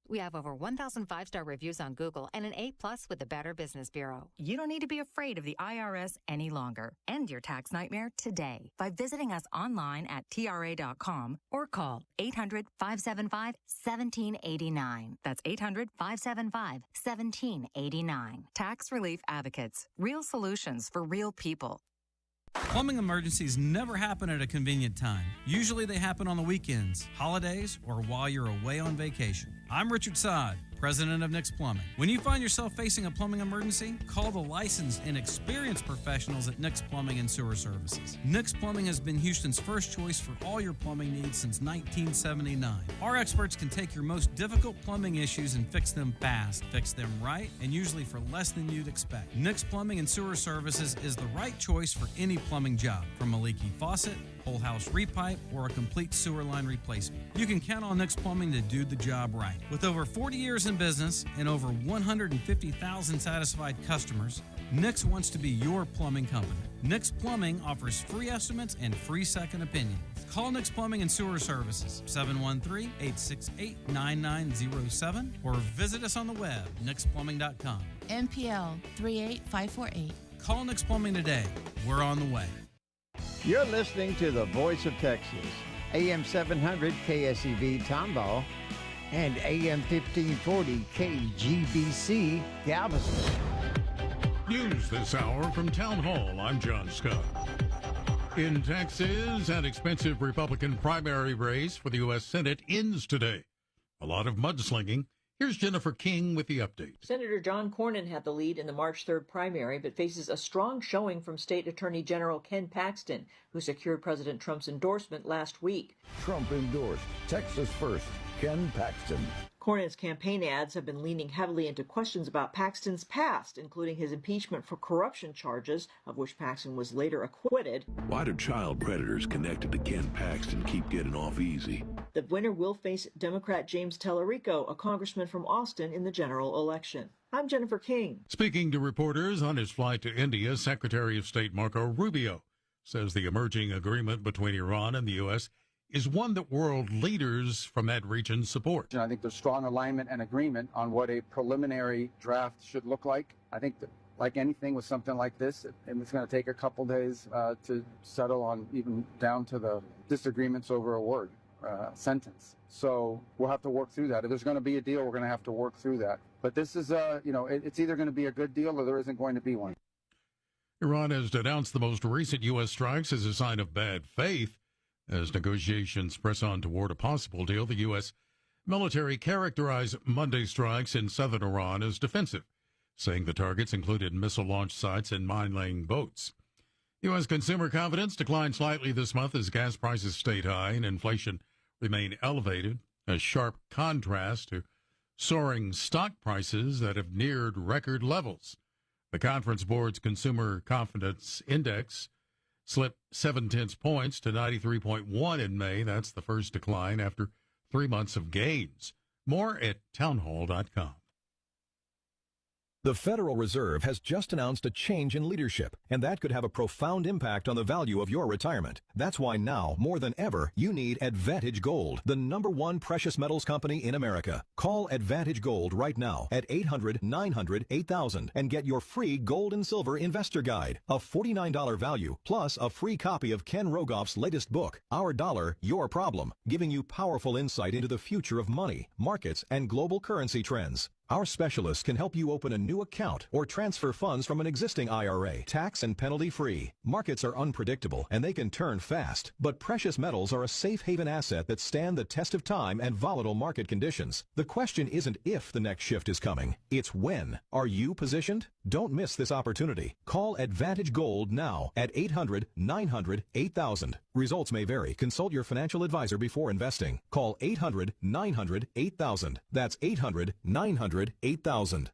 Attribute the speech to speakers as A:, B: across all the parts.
A: We have over 1,000 5-star reviews on Google and an A+ with the Better Business Bureau. You don't need to be afraid of the IRS any longer. End your tax nightmare today by visiting us online at TRA.com or call 800-575-1789. That's 800-575-1789. Tax Relief Advocates. Real solutions for real people.
B: Plumbing emergencies never happen at a convenient time. Usually they happen on the weekends, holidays, or while you're away on vacation. I'm Richard Sod, president of Nick's Plumbing. When you find yourself facing a plumbing emergency, call the licensed and experienced professionals at Nick's Plumbing and Sewer Services. Nick's Plumbing has been Houston's first choice for all your plumbing needs since 1979. Our experts can take your most difficult plumbing issues and fix them fast, fix them right, and usually for less than you'd expect. Nick's Plumbing and Sewer Services is the right choice for any plumbing job, from a leaky faucet, whole house repipe, or a complete sewer line replacement. You can count on Nick's Plumbing to do the job right. With over 40 years in business and over 150,000 satisfied customers, Nick's wants to be your plumbing company. Nick's Plumbing offers free estimates and free second opinions. Call Nick's Plumbing and Sewer Services, 713-868-9907, or visit us on the web, nicksplumbing.com.
C: NPL 38548.
B: Call Nick's Plumbing today. We're on the way.
D: You're listening to the Voice of Texas, AM 700 KSEV Tomball and AM 1540 KGBC Galveston.
E: News this hour from Town Hall. I'm John Scott. In Texas, an expensive Republican primary race for the U.S. Senate ends today. A lot of mudslinging. Here's Jennifer King with the update.
F: Senator John Cornyn had the lead in the March 3rd primary, but faces a strong showing from State Attorney General Ken Paxton, who secured President Trump's endorsement last week.
G: Trump endorsed Texas First, Ken Paxton.
F: Cornyn's campaign ads have been leaning heavily into questions about Paxton's past, including his impeachment for corruption charges, of which Paxton was later acquitted.
H: Why do child predators connected to Ken Paxton keep getting off easy?
F: The winner will face Democrat James Tellerico, a congressman from Austin, in the general election. I'm Jennifer King.
E: Speaking to reporters on his flight to India, Secretary of State Marco Rubio says the emerging agreement between Iran and the U.S. is one that world leaders from that region support.
I: I think there's strong alignment and agreement on what a preliminary draft should look like. I think that, like anything with something like this, it's going to take a couple days to settle on, even down to the disagreements over a word, sentence. So we'll have to work through that. If there's going to be a deal, we're going to have to work through that. But this is, it's either going to be a good deal or there isn't going to be one.
E: Iran has denounced the most recent U.S. strikes as a sign of bad faith. As negotiations press on toward a possible deal, the U.S. military characterized Monday strikes in southern Iran as defensive, saying the targets included missile launch sites and mine-laying boats. U.S. consumer confidence declined slightly this month as gas prices stayed high and inflation remained elevated, a sharp contrast to soaring stock prices that have neared record levels. The Conference Board's Consumer Confidence Index slipped 0.7 points to 93.1 in May. That's the first decline after 3 months of gains. More at townhall.com.
J: The Federal Reserve has just announced a change in leadership, and that could have a profound impact on the value of your retirement. That's why now, more than ever, you need Advantage Gold, the #1 precious metals company in America. Call Advantage Gold right now at 800-900-8000 and get your free gold and silver investor guide, a $49 value, plus a free copy of Ken Rogoff's latest book, Our Dollar, Your Problem, giving you powerful insight into the future of money, markets, and global currency trends. Our specialists can help you open a new account or transfer funds from an existing IRA, tax and penalty free. Markets are unpredictable and they can turn fast, but precious metals are a safe haven asset that stand the test of time and volatile market conditions. The question isn't if the next shift is coming, it's when. Are you positioned? Don't miss this opportunity. Call Advantage Gold now at 800-900-8000. Results may vary. Consult your financial advisor before investing. Call 800-900-8000. That's 800-900-8000.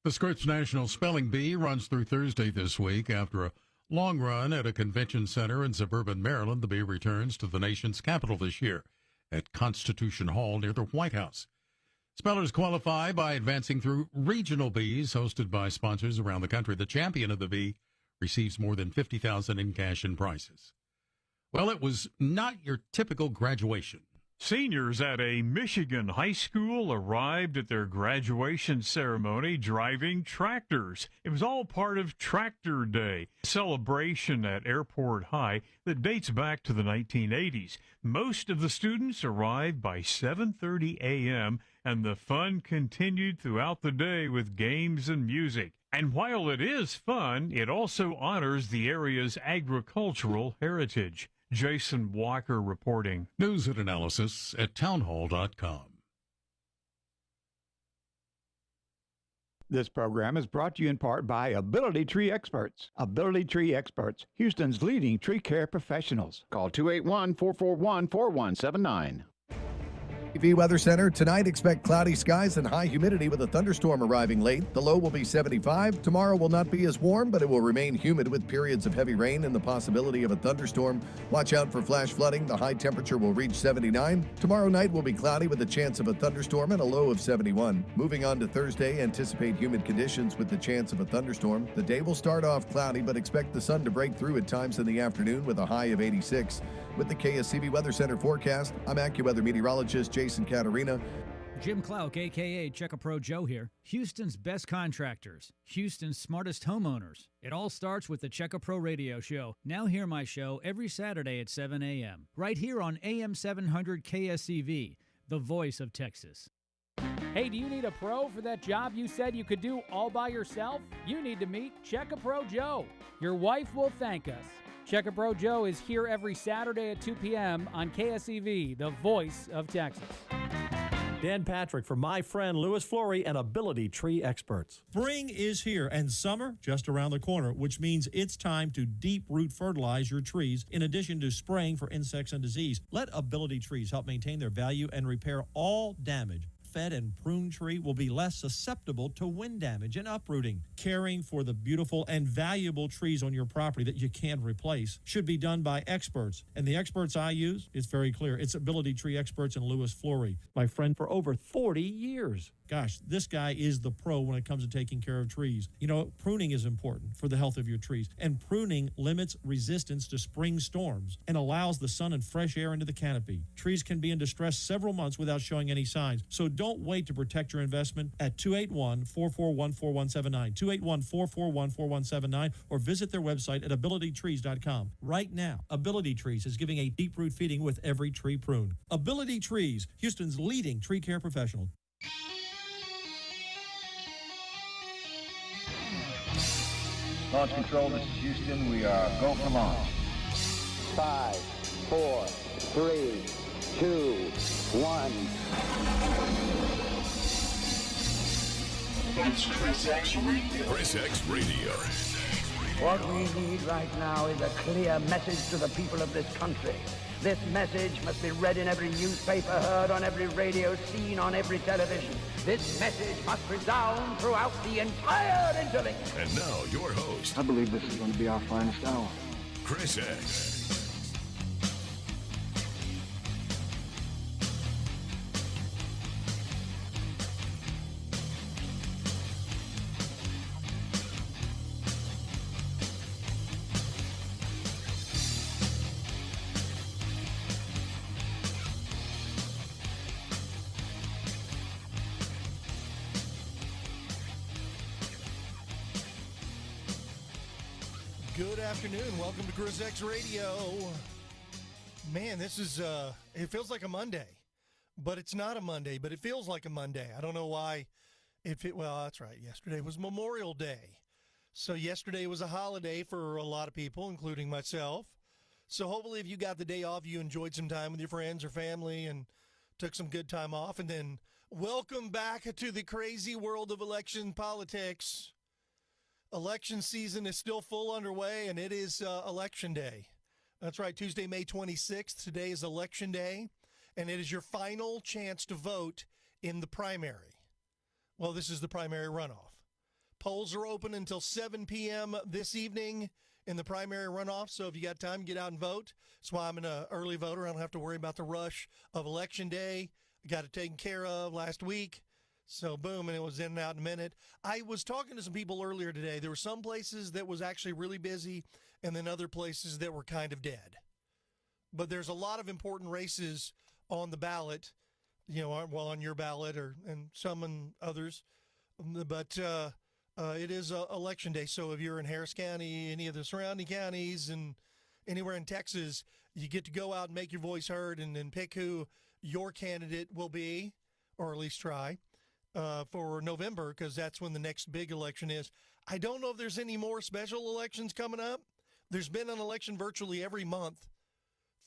E: The Scripps National Spelling Bee runs through Thursday this week. After a long run at a convention center in suburban Maryland, the bee returns to the nation's capital this year at Constitution Hall near the White House. Spellers qualify by advancing through regional bees hosted by sponsors around the country. The champion of the bee receives more than $50,000 in cash and prizes. Well, it was not your typical graduation.
K: Seniors at a Michigan high school arrived at their graduation ceremony driving tractors. It was all part of Tractor Day, a celebration at Airport High that dates back to the 1980s. Most of the students arrived by 7:30 a.m., and the fun continued throughout the day with games and music. And while it is fun, it also honors the area's agricultural heritage. Jason Walker reporting.
E: News and analysis at townhall.com.
L: This program is brought to you in part by Ability Tree Experts. Ability Tree Experts, Houston's leading tree care professionals.
M: Call 281-441-4179.
N: KSEV Weather Center. Tonight, expect cloudy skies and high humidity with a thunderstorm arriving late. The low will be 75. Tomorrow will not be as warm, but it will remain humid with periods of heavy rain and the possibility of a thunderstorm. Watch out for flash flooding. The high temperature will reach 79. Tomorrow night will be cloudy with a chance of a thunderstorm and a low of 71. Moving on to Thursday, anticipate humid conditions with the chance of a thunderstorm. The day will start off cloudy, but expect the sun to break through at times in the afternoon with a high of 86. With the KSEV Weather Center forecast, I'm AccuWeather meteorologist Jason Caterina.
O: Jim Clark, a.k.a. Check-A-Pro Joe here. Houston's best contractors, Houston's smartest homeowners. It all starts with the Check-A-Pro Radio Show. Now hear my show every Saturday at 7 a.m. right here on AM 700 KSEV, the voice of Texas.
P: Hey, do you need a pro for that job you said you could do all by yourself? You need to meet Check-A-Pro Joe. Your wife will thank us. Check-A-Pro Joe is here every Saturday at 2 p.m. on KSEV, the voice of Texas.
Q: Dan Patrick for my friend Louis Flory and Ability Tree Experts.
R: Spring is here and summer just around the corner, which means it's time to deep root fertilize your trees in addition to spraying for insects and disease. Let Ability Trees help maintain their value and repair all damage. Fed and prune tree will be less susceptible to wind damage and uprooting. Caring for the beautiful and valuable trees on your property that you can't replace should be done by experts. And the experts I use, it's very clear. It's Ability Tree Experts and Louis Flory, my friend for over 40 years. Gosh, this guy is the pro when it comes to taking care of trees. You know, pruning is important for the health of your trees, and pruning limits resistance to spring storms and allows the sun and fresh air into the canopy. Trees can be in distress several months without showing any signs, so don't wait to protect your investment at 281-441-4179, 281-441-4179, or visit their website at abilitytrees.com. Right now, Ability Trees is giving a deep root feeding with every tree prune. Ability Trees, Houston's leading tree care professional.
S: Launch control, this is Houston. We are go for launch.
T: 5, 4, 3, 2, 1.
H: It's ChrisX Radio.
T: What we need right now is a clear message to the people of this country. This message must be read in every newspaper, heard on every radio, seen on every television. This message must resound throughout the entire interlink.
H: And now, your host.
T: I believe this is going to be our finest hour.
H: ChrisX.
U: Good afternoon. Welcome to ChrisX Radio. Man, this is, it feels like a Monday, but it's not a Monday, but it feels like a Monday. I don't know why well, that's right. Yesterday was Memorial Day. So yesterday was a holiday for a lot of people, including myself. So hopefully if you got the day off, you enjoyed some time with your friends or family and took some good time off. And then welcome back to the crazy world of election politics. Election season is still full underway, and it is Election Day. That's right, Tuesday, May 26th. Today is Election Day, and it is your final chance to vote in the primary. Well, this is the primary runoff. Polls are open until 7 p.m. this evening in the primary runoff, so if you got time, get out and vote. That's why I'm an early voter. I don't have to worry about the rush of Election Day. I got it taken care of last week. So, boom, and it was in and out in a minute. I was talking to some people earlier today. There were some places that was actually really busy and then other places that were kind of dead. But there's a lot of important races on the ballot, on your ballot and some and others. But it is election day. So if you're in Harris County, any of the surrounding counties, and anywhere in Texas, you get to go out and make your voice heard and pick who your candidate will be, or at least try, for November, because that's when the next big election is. I don't know if there's any more special elections coming up. There's been an election virtually every month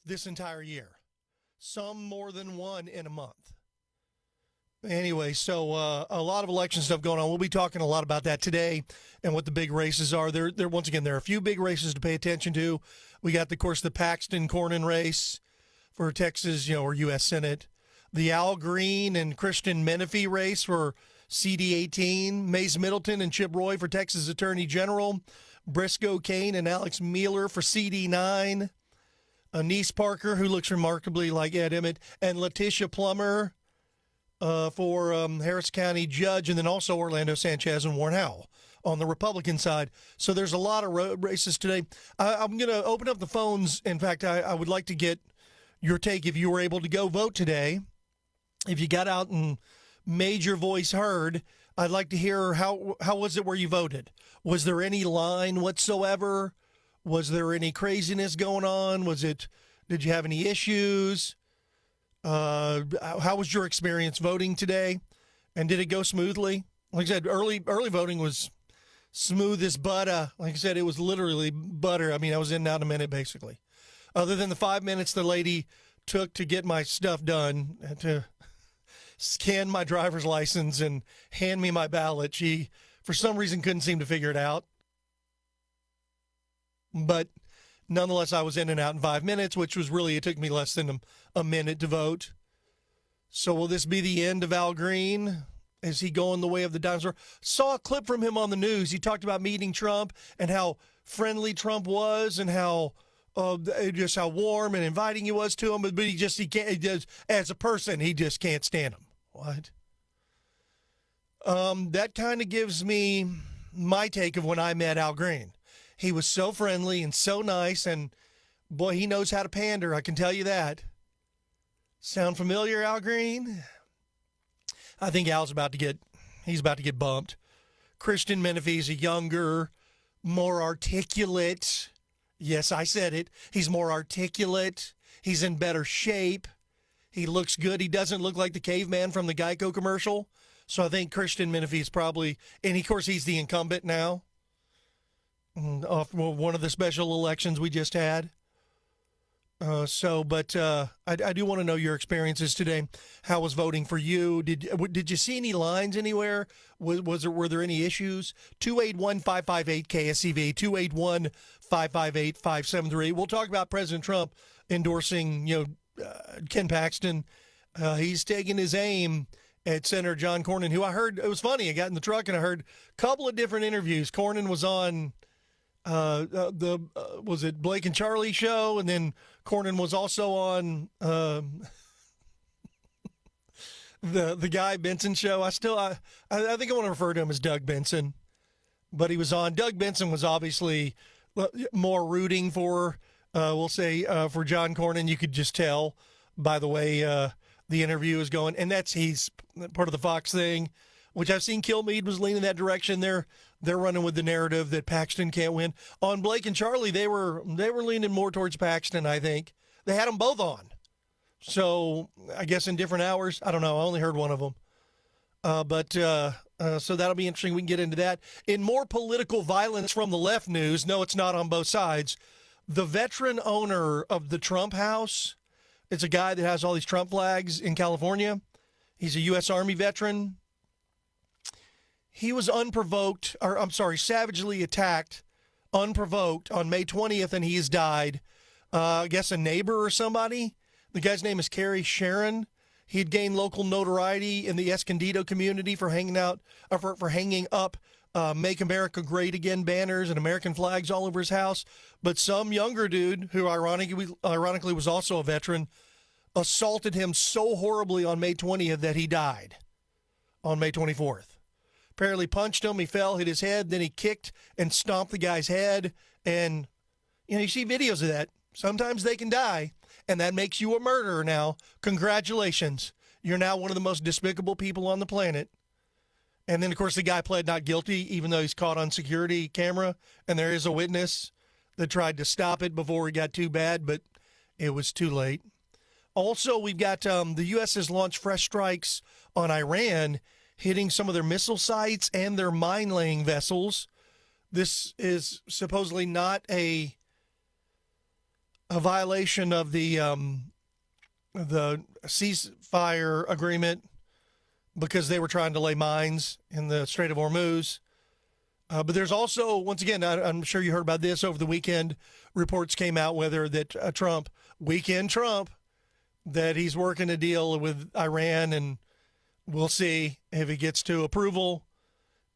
U: this entire year, some more than one in a month. Anyway, so a lot of election stuff going on. We'll be talking a lot about that today and what the big races are. There once again, there are a few big races to pay attention to. We got, of course, the Paxton-Cornyn race for Texas, or U.S. Senate. The Al Green and Christian Menifee race for CD18. Mays Middleton and Chip Roy for Texas Attorney General. Briscoe Cain and Alex Mueller for CD9. Anise Parker, who looks remarkably like Ed Emmett, and Letitia Plummer for Harris County Judge, and then also Orlando Sanchez and Warren Howell on the Republican side. So there's a lot of races today. I'm going to open up the phones. In fact, I would like to get your take if you were able to go vote today. If you got out and made your voice heard, I'd like to hear how was it where you voted? Was there any line whatsoever? Was there any craziness going on? Did you have any issues? How was your experience voting today? And did it go smoothly? Like I said, early voting was smooth as butter. Like I said, it was literally butter. I mean, I was in and out in a minute, basically. Other than the 5 minutes the lady took to get my stuff done, to scan my driver's license and hand me my ballot, she, for some reason, couldn't seem to figure it out. But nonetheless, I was in and out in 5 minutes, which was really, it took me less than a minute to vote. So will this be the end of Al Green? Is he going the way of the dinosaur? Saw a clip from him on the news. He talked about meeting Trump and how friendly Trump was and how just how warm and inviting he was to him. But he can't, as a person, he just can't stand him. What? That kind of gives me my take of when I met Al Green. He was so friendly and so nice, and boy, he knows how to pander. I can tell you that. Sound familiar, Al Green? I think Al's about to get bumped. Christian Menifee's a younger, more articulate. Yes, I said it. He's more articulate. He's in better shape. He looks good. He doesn't look like the caveman from the Geico commercial. So I think Christian Menifee's probably, and of course he's the incumbent now. Off one of the special elections we just had. I do want to know your experiences today. How was voting for you? Did you see any lines anywhere? Were there any issues? 281-558 KSEV, 281-558-573. We'll talk about President Trump endorsing, Ken Paxton. He's taking his aim at Senator John Cornyn, who I heard, it was funny. I got in the truck and I heard a couple of different interviews. Cornyn was on was it Blake and Charlie show, and then Cornyn was also on the Guy Benson show. I think I want to refer to him as Doug Benson, but he was on. Doug Benson was obviously more rooting for for John Cornyn. You could just tell by the way the interview is going, and he's part of the Fox thing, which I've seen Kilmeade was leaning that direction. They're running with the narrative that Paxton can't win. On Blake and Charlie, they were leaning more towards Paxton, I think. They had them both on. So I guess in different hours. I don't know. I only heard one of them. So that'll be interesting. We can get into that. In more political violence from the left news, no, it's not on both sides. The veteran owner of the Trump house, it's a guy that has all these Trump flags in California. He's a U.S. Army veteran. He was savagely attacked, unprovoked, on May 20th, and he has died. I guess a neighbor or somebody. The guy's name is Kerry Sharon. He had gained local notoriety in the Escondido community for hanging up Make America Great Again banners and American flags all over his house. But some younger dude, who ironically was also a veteran, assaulted him so horribly on May 20th that he died on May 24th. Apparently punched him, he fell, hit his head, then he kicked and stomped the guy's head. And, you see videos of that. Sometimes they can die. and that makes you a murderer now. Congratulations. You're now one of the most despicable people on the planet. And then, of course, the guy pled not guilty, even though he's caught on security camera, and there is a witness that tried to stop it before it got too bad, but it was too late. Also, we've got the U.S. has launched fresh strikes on Iran, hitting some of their missile sites and their mine-laying vessels. This is supposedly not a violation of the ceasefire agreement because they were trying to lay mines in the Strait of Hormuz. But there's also, once again, I'm sure you heard about this over the weekend, reports came out whether that Trump, that he's working a deal with Iran, and we'll see if he gets to approval.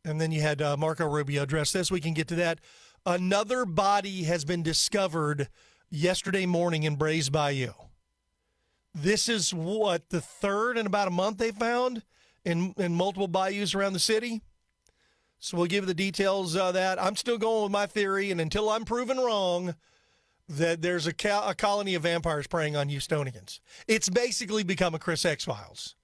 U: And then you had Marco Rubio address this. We can get to that. Another body has been discovered yesterday morning in Brays Bayou. This is what, the third in about a month they found in multiple bayous around the city. So we'll give you the details of that. I'm still going with my theory, and until I'm proven wrong, that there's a colony of vampires preying on Houstonians. It's basically become a Chris X-Files.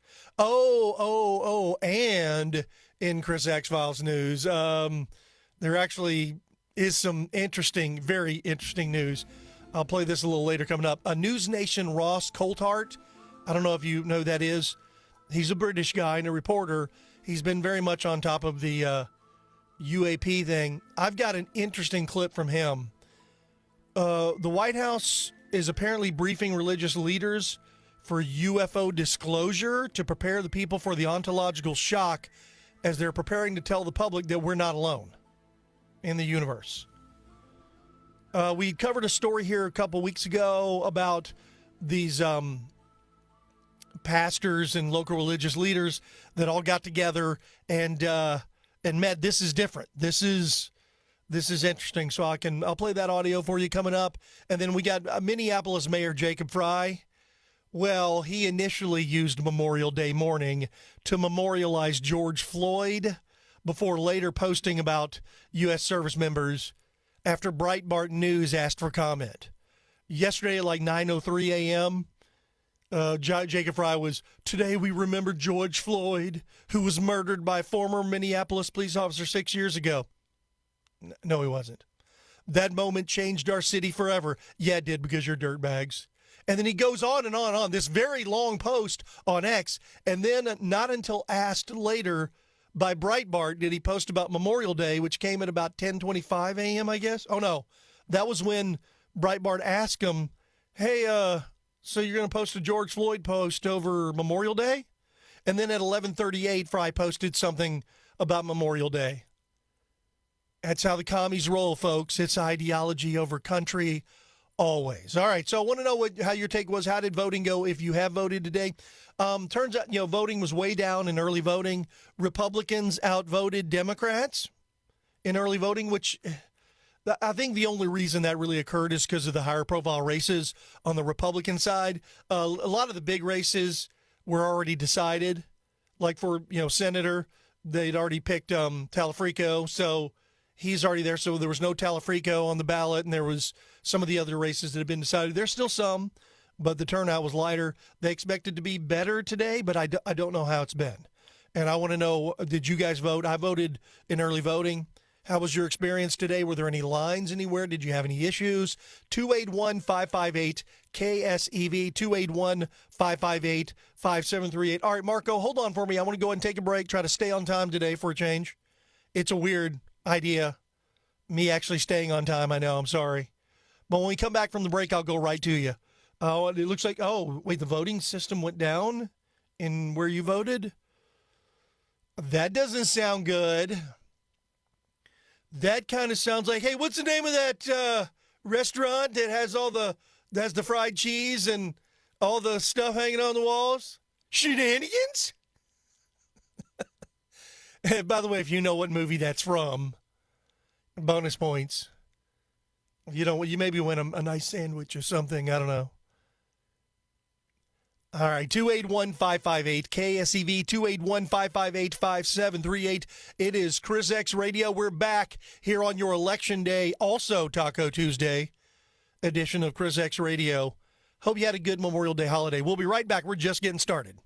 U: And in Chris X-Files news, there actually is some interesting, very interesting news. I'll play this a little later coming up. A News Nation Ross Coulthart, I don't know if you know who that is. He's a British guy and a reporter. He's been very much on top of the UAP thing. I've got an interesting clip from him. The White House is apparently briefing religious leaders for UFO disclosure to prepare the people for the ontological shock as they're preparing to tell the public that we're not alone in the universe. We covered a story here a couple weeks ago about these pastors and local religious leaders that all got together and met. This is different. This is interesting. So I'll play that audio for you coming up. And then we got Minneapolis Mayor Jacob Frey. Well, he initially used Memorial Day morning to memorialize George Floyd before later posting about U.S. service members after Breitbart News asked for comment. Yesterday at like 9:03 a.m., Jacob Frey was, "Today we remember George Floyd, who was murdered by a former Minneapolis police officer 6 years ago." No, he wasn't. "That moment changed our city forever." Yeah, it did, because you're dirtbags. And then he goes on and on and on, this very long post on X. And then not until asked later by Breitbart did he post about Memorial Day, which came at about 10:25 a.m., I guess. Oh, no. That was when Breitbart asked him, "Hey, so you're going to post a George Floyd post over Memorial Day?" And then at 11:38, Frey posted something about Memorial Day. That's how the commies roll, folks. It's ideology over country, always. All right, so I want to know how your take was. How did voting go if you have voted today? Turns out, voting was way down in early voting. Republicans outvoted Democrats in early voting, which I think the only reason that really occurred is because of the higher profile races on the Republican side. A lot of the big races were already decided. Like for, Senator, they'd already picked Talafrico, so he's already there. So there was no Talafrico on the ballot, and there was some of the other races that have been decided. There's still some, but the turnout was lighter. They expected to be better today, but I don't know how it's been. And I want to know, did you guys vote? I voted in early voting. How was your experience today? Were there any lines anywhere? Did you have any issues? 281-558-KSEV, 281-558-5738. All right, Marco, hold on for me. I want to go ahead and take a break, try to stay on time today for a change. It's a weird idea, me actually staying on time. I know, I'm sorry. But when we come back from the break, I'll go right to you. It looks like, the voting system went down in where you voted? That doesn't sound good. That kind of sounds like, hey, what's the name of that restaurant that has has the fried cheese and all the stuff hanging on the walls? Shenanigans? And by the way, if you know what movie that's from, bonus points. You maybe win a nice sandwich or something. I don't know. All right, 281-558-KSEV, 281-558-5738. It is ChrisXradio. We're back here on your election day, also Taco Tuesday edition of ChrisXradio. Hope you had a good Memorial Day holiday. We'll be right back. We're just getting started.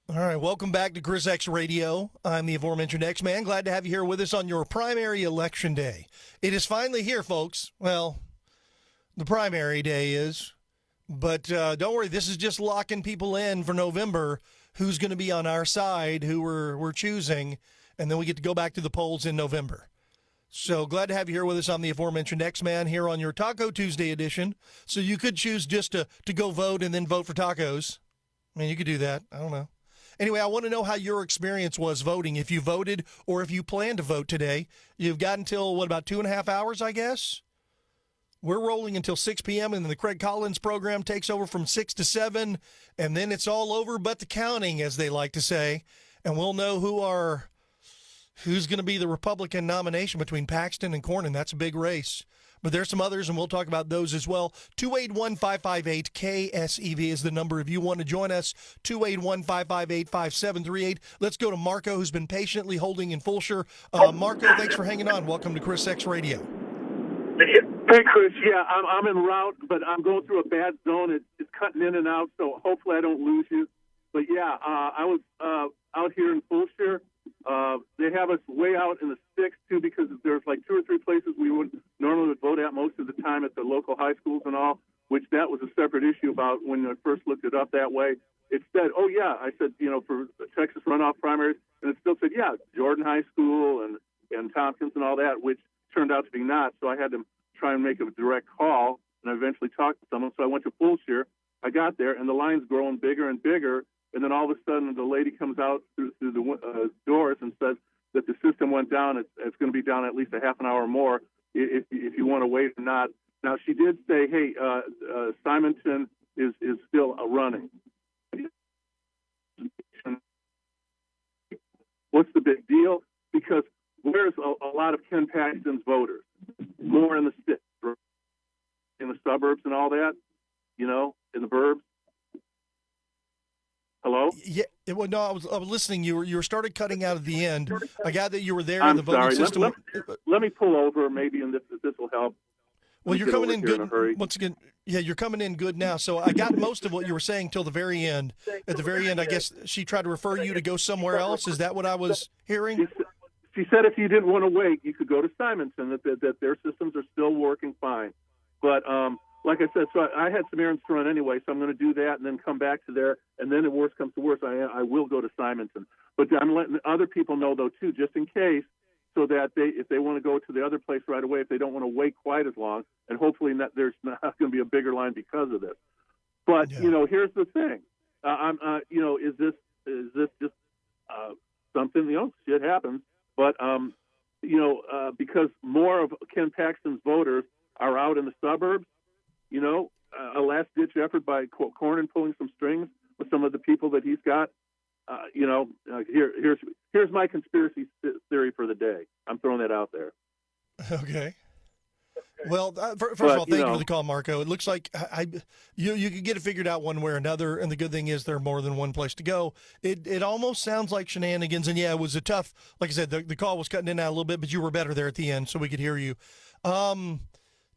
U: All right, welcome back to ChrisXradio. I'm the aforementioned X-Man. Glad to have you here with us on your primary election day. It is finally here, folks. Well, the primary day is. But don't worry, this is just locking people in for November, who's going to be on our side, who we're choosing, and then we get to go back to the polls in November. So glad to have you here with us. I'm the aforementioned X-Man here on your Taco Tuesday edition. So you could choose just to go vote and then vote for tacos. I mean, you could do that. I don't know. Anyway, I want to know how your experience was voting. If you voted or if you plan to vote today. You've got until, about 2.5 hours, I guess? We're rolling until 6 p.m., and then the Craig Collins program takes over from 6 to 7, and then it's all over but the counting, as they like to say, and we'll know who's going to be the Republican nomination between Paxton and Cornyn. That's a big race. But there's some others, and we'll talk about those as well. 281-558-KSEV is the number if you want to join us. 281-558-5738. Let's go to Marco, who's been patiently holding in Fulshire. Marco, thanks for hanging on. Welcome to ChrisXradio.
M: Hey, Chris. Yeah, I'm en route, but I'm going through a bad zone. It's cutting in and out, so hopefully I don't lose you. But, yeah, I was out here in Fulshire, They have us way out in the sticks, too, because there's like 2 or 3 places we would normally vote at most of the time at the local high schools and all, which that was a separate issue about when I first looked it up that way. It said, oh, yeah, I said, for the Texas runoff primaries, and it still said, yeah, Jordan High School and Tompkins and all that, which turned out to be not. So I had to try and make a direct call, and I eventually talked to someone. So I went to Fulshire. I got there, and the line's growing bigger and bigger. And then all of a sudden, the lady comes out through the doors and says that the system went down. It's going to be down at least a half an hour more if you want to wait or not. Now, she did say, hey, Simonton is still running. What's the big deal? Because where's a lot of Ken Paxton's voters? More in the sticks, in the suburbs and all that, in the burbs. Hello?
U: Yeah. Well, no, I was listening. You were started cutting out at the end. I got that you were there in the voting
M: sorry.
U: system.
M: Let me pull over maybe, and this will help.
U: Well, you're coming in good. Once again, yeah, you're coming in good now. So I got most of what you were saying till the very end. At the very end, I guess she tried to refer you to go somewhere else. Is that what I was hearing?
M: She said if you didn't want to wait, you could go to Simonton, that their systems are still working fine. But like I said, so I had some errands to run anyway, so I'm going to do that and then come back to there. And then if worst comes to worst, I will go to Simonton. But I'm letting other people know, though, too, just in case, so that if they want to go to the other place right away, if they don't want to wait quite as long, and hopefully there's not going to be a bigger line because of this. But, here's the thing. Is this just something, shit happens. But, because more of Ken Paxton's voters are out in the suburbs, a last-ditch effort by Cornyn pulling some strings with some of the people that he's got. Here's my conspiracy theory for the day. I'm throwing that out there.
U: Okay. Well, first of all, thank you for the call, Marco. It looks like you could get it figured out one way or another, and the good thing is there are more than one place to go. It almost sounds like shenanigans, and yeah, it was a tough. Like I said, the call was cutting in and out a little bit, but you were better there at the end, so we could hear you.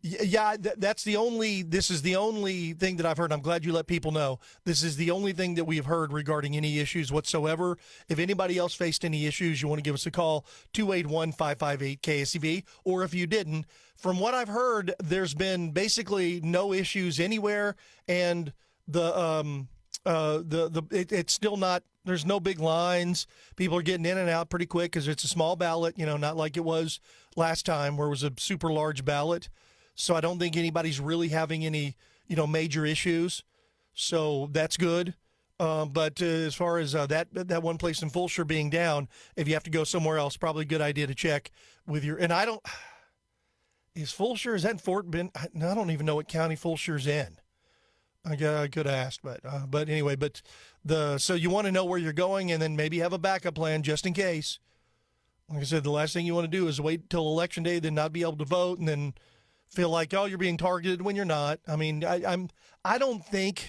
U: Yeah, this is the only thing that I've heard. I'm glad you let people know. This is the only thing that we have heard regarding any issues whatsoever. If anybody else faced any issues, you want to give us a call, 281-558-KSEV, or if you didn't, from what I've heard, there's been basically no issues anywhere, and it's still not, there's no big lines. People are getting in and out pretty quick because it's a small ballot, not like it was last time where it was a super large ballot. So I don't think anybody's really having any, major issues. So that's good. But as far as that one place in Fulshire being down, if you have to go somewhere else, probably a good idea to check with your. And is Fulshire, is that in Fort Bend? I don't even know what county Fulshire's in. I could have asked, but anyway, so you want to know where you're going and then maybe have a backup plan just in case. Like I said, the last thing you want to do is wait till election day, then not be able to vote, and then feel like, oh, you're being targeted when you're not. I mean, I don't think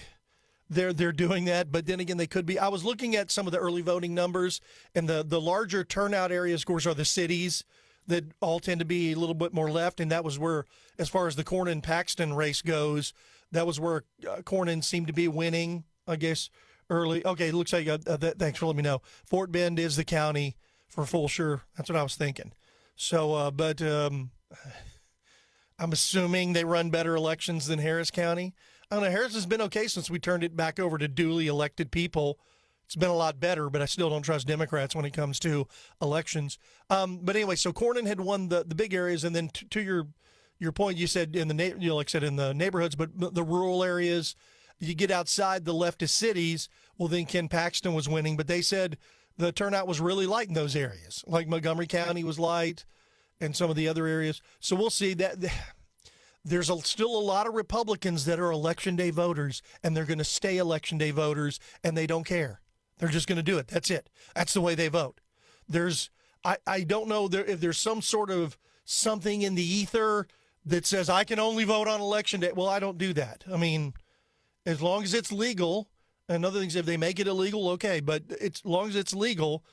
U: they're doing that, but then again, they could be. I was looking at some of the early voting numbers, and the larger turnout areas, of course, are the cities that all tend to be a little bit more left, and that was where, as far as the Cornyn-Paxton race goes, that was where Cornyn seemed to be winning, I guess, early. Okay, it looks like, thanks for letting me know. Fort Bend is the county for Fulshire. That's what I was thinking. So, I'm assuming they run better elections than Harris County. I don't know. Harris has been okay since we turned it back over to duly elected people. It's been a lot better, but I still don't trust Democrats when it comes to elections. But anyway, so Cornyn had won the big areas, and then to your point, you said in the neighborhoods, but the rural areas, you get outside the leftist cities. Well, then Ken Paxton was winning, but they said the turnout was really light in those areas, like Montgomery County was light, and some of the other areas. So we'll see that there's still a lot of Republicans that are Election Day voters, and they're going to stay Election Day voters, and they don't care. They're just going to do it. That's it. That's the way they vote. I don't know if there's some sort of something in the ether that says I can only vote on Election Day. Well, I don't do that. I mean, as long as it's legal, and other things, if they make it illegal, okay. But as long as it's legal,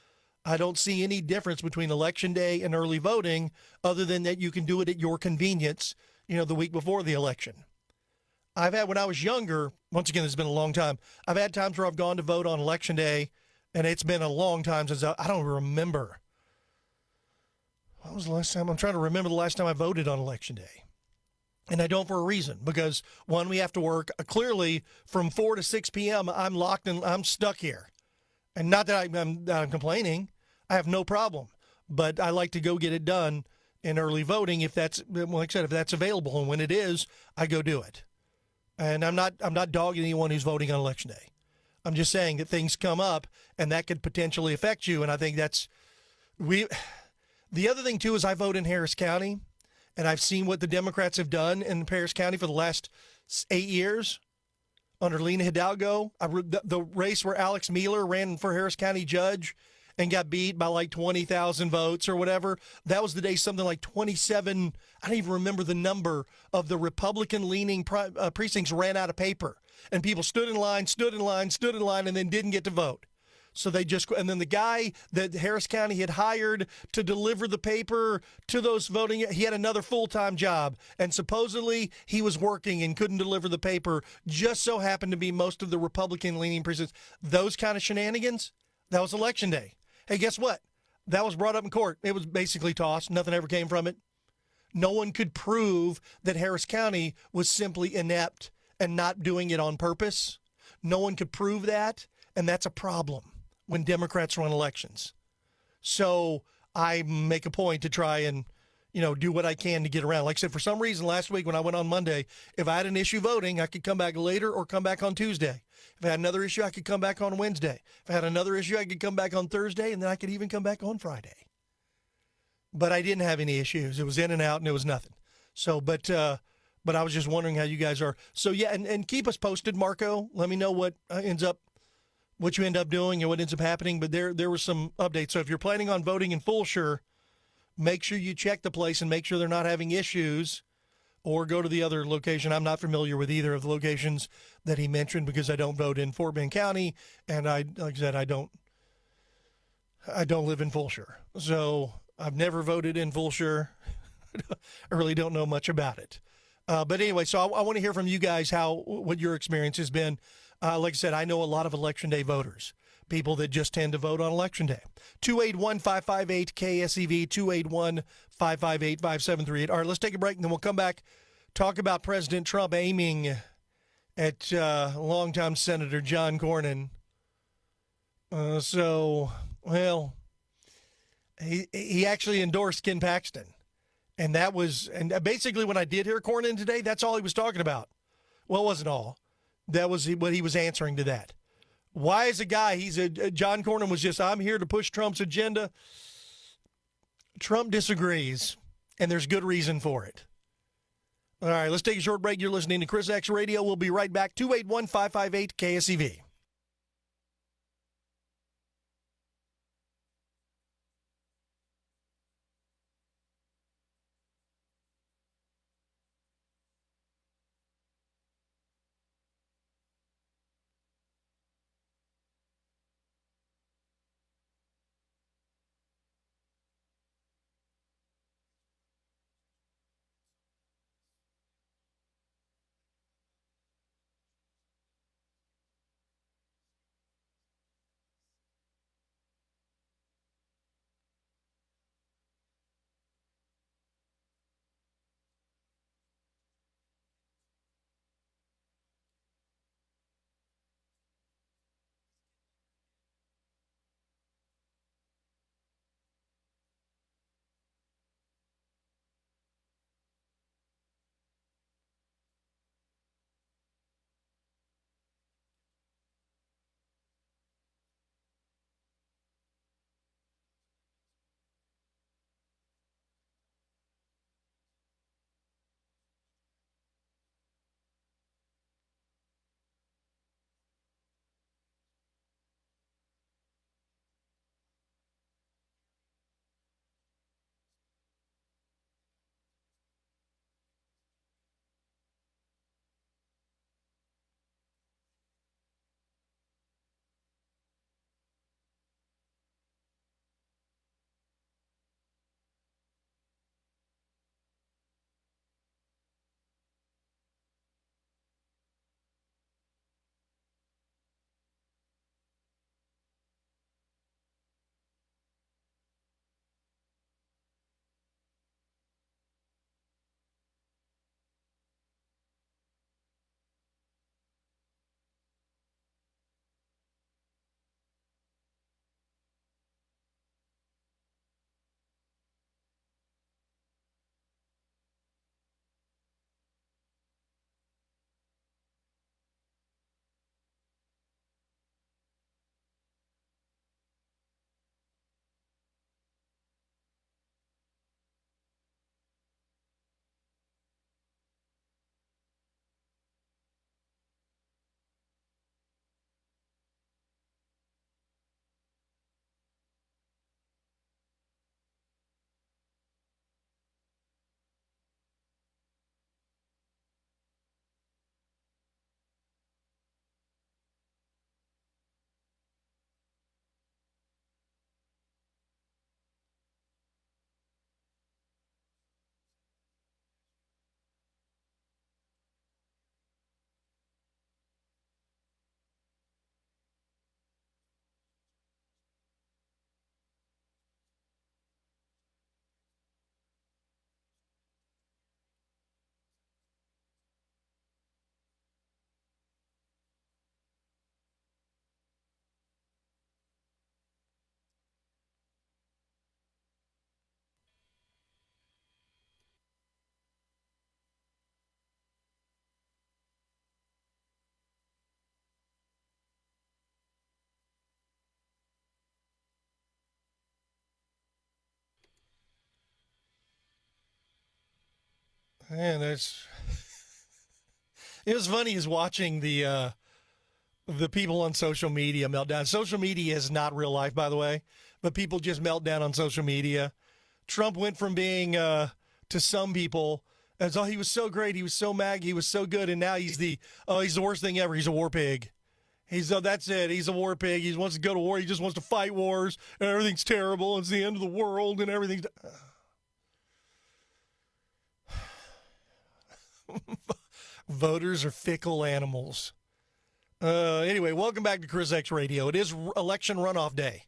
U: I don't see any difference between Election Day and early voting other than that you can do it at your convenience, the week before the election. I've had, when I was younger, once again, it's been a long time, I've had times where I've gone to vote on Election Day And it's been a long time since I don't remember. What was the last time? I'm trying to remember the last time I voted on Election Day. And I don't for a reason, because, one, we have to work. Clearly, from 4 to 6 p.m., I'm locked and I'm stuck here. And not that I'm complaining. I have no problem. But I like to go get it done in early voting if that's, like I said, if that's available. And when it is, I go do it. And I'm not dogging anyone who's voting on Election Day. I'm just saying that things come up, and that could potentially affect you. And I think that's the other thing, too, is I vote in Harris County, and I've seen what the Democrats have done in Harris County for the last 8 years under Lena Hidalgo. The race where Alex Mueller ran for Harris County judge and got beat by like 20,000 votes or whatever. That was the day something like 27, I don't even remember the number, of the Republican-leaning precincts ran out of paper. And people stood in line, and then didn't get to vote. So and then the guy that Harris County had hired to deliver the paper to those voting, he had another full-time job. And supposedly he was working and couldn't deliver the paper. Just so happened to be most of the Republican-leaning precincts. Those kind of shenanigans, that was Election Day. Hey, guess what? That was brought up in court. It was basically tossed. Nothing ever came from it. No one could prove that Harris County was simply inept and not doing it on purpose. No one could prove that, and that's a problem when Democrats run elections. So I make a point to try and, do what I can to get around. Like I said, for some reason last week when I went on Monday, if I had an issue voting, I could come back later or come back on Tuesday. If I had another issue, I could come back on Wednesday. If I had another issue, I could come back on Thursday, and then I could even come back on Friday. But I didn't have any issues. It was in and out, and it was nothing. So, but I was just wondering how you guys are. So, yeah, and keep us posted, Marco. Let me know what you end up doing and what ends up happening. But there were some updates. So if you're planning on voting in Fulshire, make sure you check the place and make sure they're not having issues, or go to the other location. I'm not familiar with either of the locations that he mentioned because I don't vote in Fort Bend County, and like I said, I don't live in Fulshire. So I've never voted in Fulshire. I really don't know much about it. But anyway, so I want to hear from you guys what your experience has been. Like I said, I know a lot of Election Day voters, people that just tend to vote on Election Day. 281-558-KSEV, 281-558-5738. All right, let's take a break, and then we'll come back, talk about President Trump aiming at longtime Senator John Cornyn. He actually endorsed Ken Paxton. And basically when I did hear Cornyn today, that's all he was talking about. Well, it wasn't all. That was what he was answering to that. Why is John Cornyn was just, I'm here to push Trump's agenda. Trump disagrees, and there's good reason for it. All right, let's take a short break. You're listening to ChrisXradio. We'll be right back. 281-558-KSEV. Man, it was funny is watching the people on social media melt down. Social media is not real life, by the way, but people just melt down on social media. Trump went from being, to some people, as he was so great, he was so MAGA, he was so good, and now he's the worst thing ever. He's a war pig. That's it. He's a war pig. He wants to go to war. He just wants to fight wars, and everything's terrible. It's the end of the world, and everything's... Voters are fickle animals. Anyway, welcome back to ChrisX Radio. It is election runoff day.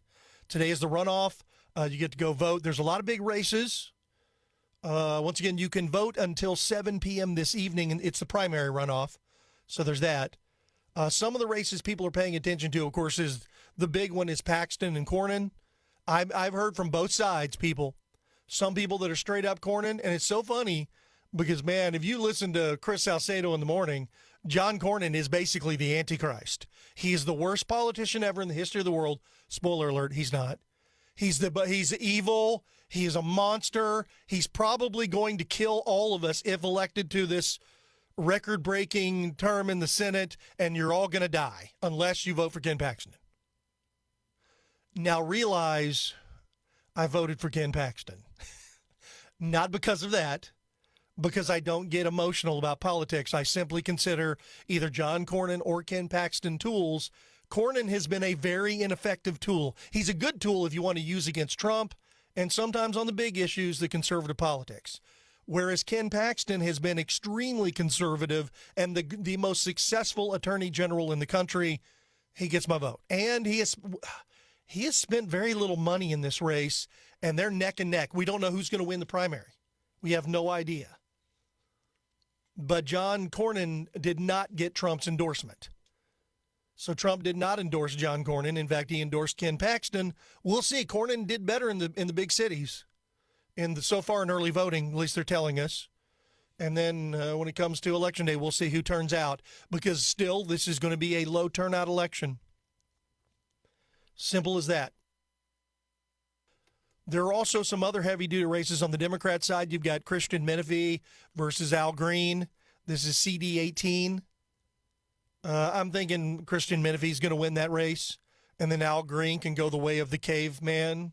U: Today is the runoff. You get to go vote. There's a lot of big races. Once again, you can vote until 7 p.m. this evening, and it's the primary runoff. So there's that. Some of the races people are paying attention to, of course, is the big one is Paxton and Cornyn. I've heard from both sides, people. Some people that are straight up Cornyn, and it's so funny because, man, if you listen to Chris Salcedo in the morning, John Cornyn is basically the Antichrist. He is the worst politician ever in the history of the world. Spoiler alert, he's not. He's evil. He is a monster. He's probably going to kill all of us if elected to this record-breaking term in the Senate, and you're all going to die unless you vote for Ken Paxton. Now realize I voted for Ken Paxton. Not because of that, because I don't get emotional about politics. I simply consider either John Cornyn or Ken Paxton tools. Cornyn has been a very ineffective tool. He's a good tool if you want to use against Trump and sometimes on the big issues, the conservative politics. Whereas Ken Paxton has been extremely conservative and the most successful attorney general in the country. He gets my vote. And he has spent very little money in this race, and they're neck and neck. We don't know who's going to win the primary. We have no idea. But John Cornyn did not get Trump's endorsement. So Trump did not endorse John Cornyn. In fact, he endorsed Ken Paxton. We'll see. Cornyn did better in the big cities. So far in early voting, at least they're telling us. And then when it comes to Election Day, we'll see who turns out. Because still, this is going to be a low turnout election. Simple as that. There are also some other heavy-duty races on the Democrat side. You've got Christian Menefee versus Al Green. This is CD 18. I'm thinking Christian Menefee is going to win that race. And then Al Green can go the way of the caveman.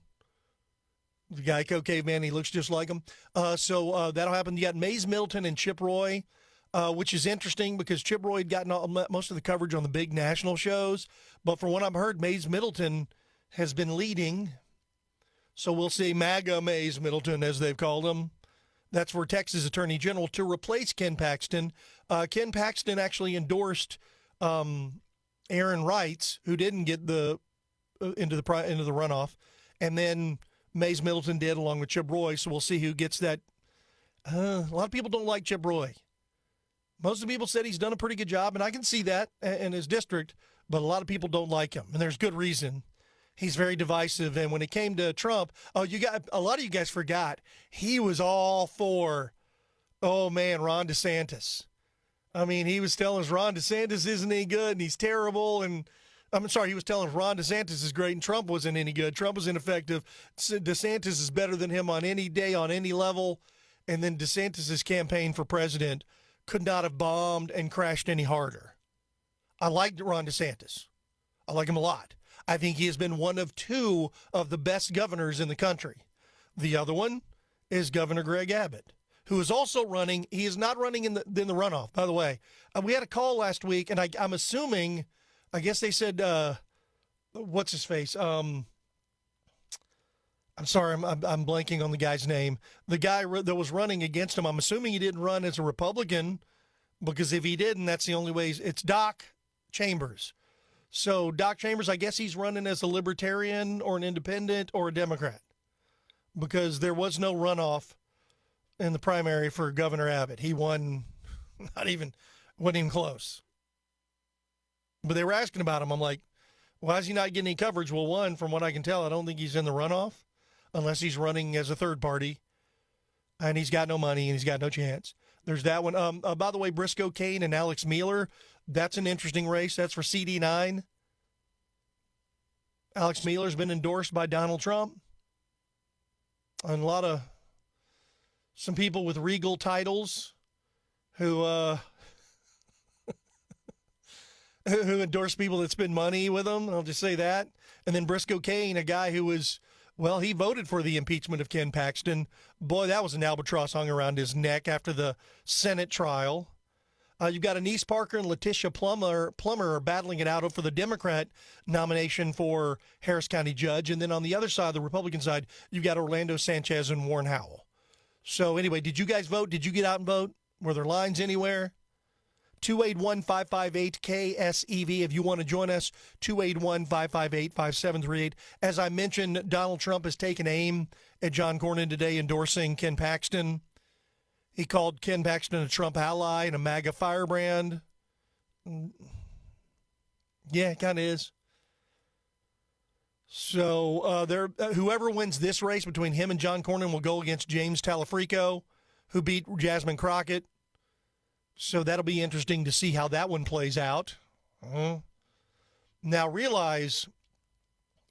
U: The Geico caveman, he looks just like him. So that'll happen. You got Mays Middleton and Chip Roy, which is interesting because Chip Roy had gotten most of the coverage on the big national shows. But from what I've heard, Mays Middleton has been leading. So we'll see MAGA Mays Middleton, as they've called him. That's for Texas Attorney General to replace Ken Paxton. Ken Paxton actually endorsed Aaron Reitz, who didn't get into the runoff. And then Mays Middleton did, along with Chip Roy, so we'll see who gets that. A lot of people don't like Chip Roy. Most of the people said he's done a pretty good job, and I can see that in his district, but a lot of people don't like him, and there's good reason. He's very divisive, and when it came to Trump, a lot of you guys forgot, he was all for, Ron DeSantis. I mean, he was telling us Ron DeSantis isn't any good, and he's terrible, and he was telling us Ron DeSantis is great and Trump wasn't any good. Trump was ineffective. DeSantis is better than him on any day, on any level. And then DeSantis' campaign for president could not have bombed and crashed any harder. I liked Ron DeSantis. I like him a lot. I think he has been one of two of the best governors in the country. The other one is Governor Greg Abbott, who is also running. He is not running in the runoff, by the way. We had a call last week, and I'm assuming... I guess they said, what's his face? I'm sorry, I'm blanking on the guy's name. The guy that was running against him, I'm assuming he didn't run as a Republican, because if he didn't, that's the only way. It's Doc Chambers. So Doc Chambers, I guess he's running as a Libertarian or an Independent or a Democrat, because there was no runoff in the primary for Governor Abbott. He won, wasn't even close. But they were asking about him. I'm like, why is he not getting any coverage? Well, one, from what I can tell, I don't think he's in the runoff unless he's running as a third party. And he's got no money and he's got no chance. There's that one. By the way, Briscoe Cain and Alex Mueller, that's an interesting race. That's for CD9. Alex Mueller's been endorsed by Donald Trump. And some people with regal titles who endorsed people that spend money with them. I'll just say that. And then Briscoe Cain, a guy who was, well, he voted for the impeachment of Ken Paxton. Boy, that was an albatross hung around his neck after the Senate trial. You've got Anise Parker and Letitia Plummer are battling it out for the Democrat nomination for Harris County judge. And then on the other side, the Republican side, you've got Orlando Sanchez and Warren Howell. So anyway, did you guys vote? Did you get out and vote? Were there lines anywhere? 281-558-KSEV if you want to join us, 281-558-5738. As I mentioned, Donald Trump has taken aim at John Cornyn today, endorsing Ken Paxton. He called Ken Paxton a Trump ally and a MAGA firebrand. Yeah, it kind of is. So whoever wins this race between him and John Cornyn will go against James Talafrico, who beat Jasmine Crockett. So that'll be interesting to see how that one plays out. Now realize,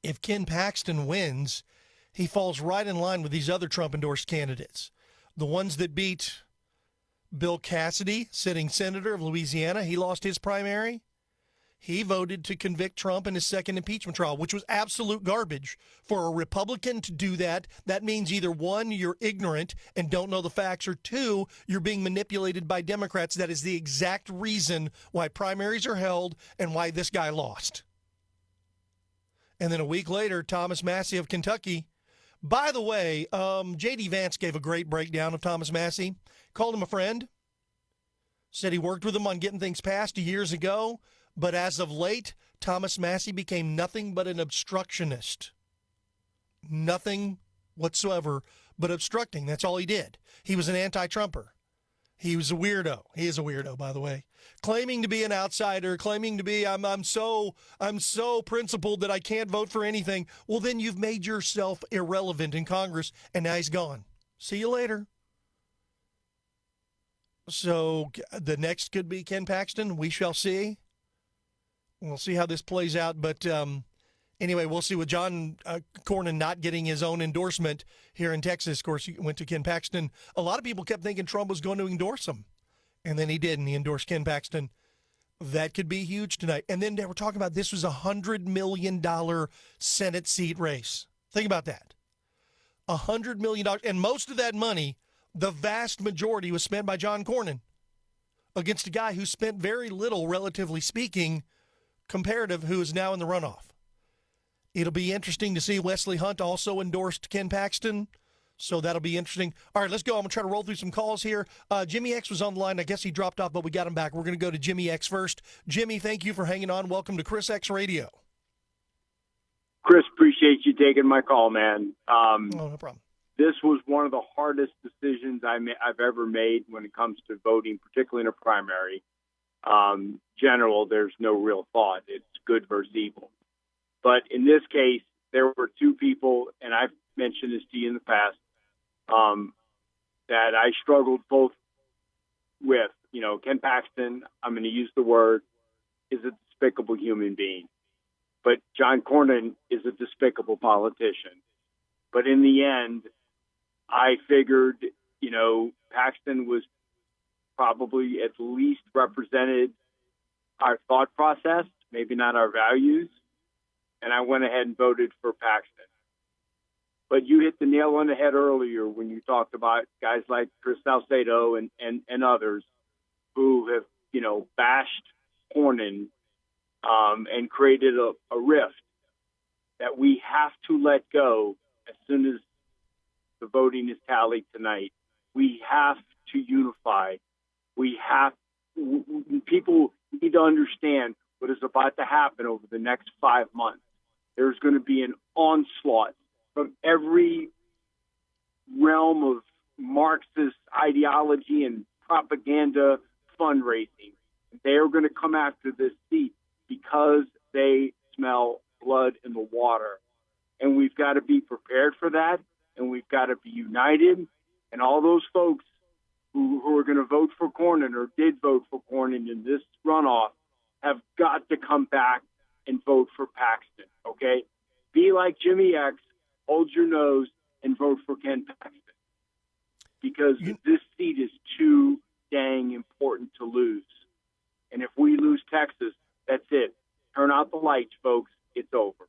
U: if Ken Paxton wins, he falls right in line with these other Trump-endorsed candidates. The ones that beat Bill Cassidy, sitting senator of Louisiana, he lost his primary. He voted to convict Trump in his second impeachment trial, which was absolute garbage. For a Republican to do that, that means either one, you're ignorant and don't know the facts, or two, you're being manipulated by Democrats. That is the exact reason why primaries are held and why this guy lost. And then a week later, Thomas Massie of Kentucky. By the way, J.D. Vance gave a great breakdown of Thomas Massie, called him a friend, said he worked with him on getting things passed years ago, but as of late, Thomas Massie became nothing but an obstructionist. Nothing whatsoever but obstructing. That's all he did. He was an anti-Trumper. He was a weirdo. He is a weirdo, by the way. Claiming to be an outsider, claiming to be, I'm so principled that I can't vote for anything. Well, then you've made yourself irrelevant in Congress, and now he's gone. See you later. So the next could be Ken Paxton. We shall see. We'll see how this plays out. But anyway, we'll see with John Cornyn not getting his own endorsement here in Texas. Of course, he went to Ken Paxton. A lot of people kept thinking Trump was going to endorse him. And then he didn't. He endorsed Ken Paxton. That could be huge tonight. And then they were talking about this was a $100 million Senate seat race. Think about that. $100 million. And most of that money, the vast majority, was spent by John Cornyn against a guy who spent very little, relatively speaking, comparative, who is now in the runoff. It'll be interesting to see. Wesley Hunt also endorsed Ken Paxton, so that'll be interesting. All right, let's go. I'm going to try to roll through some calls here. Jimmy X was on the line. I guess he dropped off, but we got him back. We're going to go to Jimmy X first. Jimmy, thank you for hanging on. Welcome to Chris X Radio.
A: Chris, appreciate you taking my call, man.
U: No problem.
A: This was one of the hardest decisions I've ever made when it comes to voting, particularly in a primary. General, there's no real thought. It's good versus evil. But in this case, there were two people, and I've mentioned this to you in the past, that I struggled both with. You know, Ken Paxton, I'm going to use the word, is a despicable human being. But John Cornyn is a despicable politician. But in the end, I figured, you know, Paxton was probably at least represented our thought process, maybe not our values, and I went ahead and voted for Paxton. But you hit the nail on the head earlier when you talked about guys like Chris Salcedo and others who have, you know, bashed Cornyn and created a rift that we have to let go as soon as the voting is tallied tonight. We have to unify. People need to understand what is about to happen over the next 5 months. There's going to be an onslaught from every realm of Marxist ideology and propaganda fundraising. They are going to come after this seat because they smell blood in the water. And we've got to be prepared for that, and we've got to be united. And all those folks who are going to vote for Cornyn or did vote for Cornyn in this runoff have got to come back and vote for Paxton, okay? Be like Jimmy X, hold your nose, and vote for Ken Paxton. Because this seat is too dang important to lose. And if we lose Texas, that's it. Turn out the lights, folks. It's over.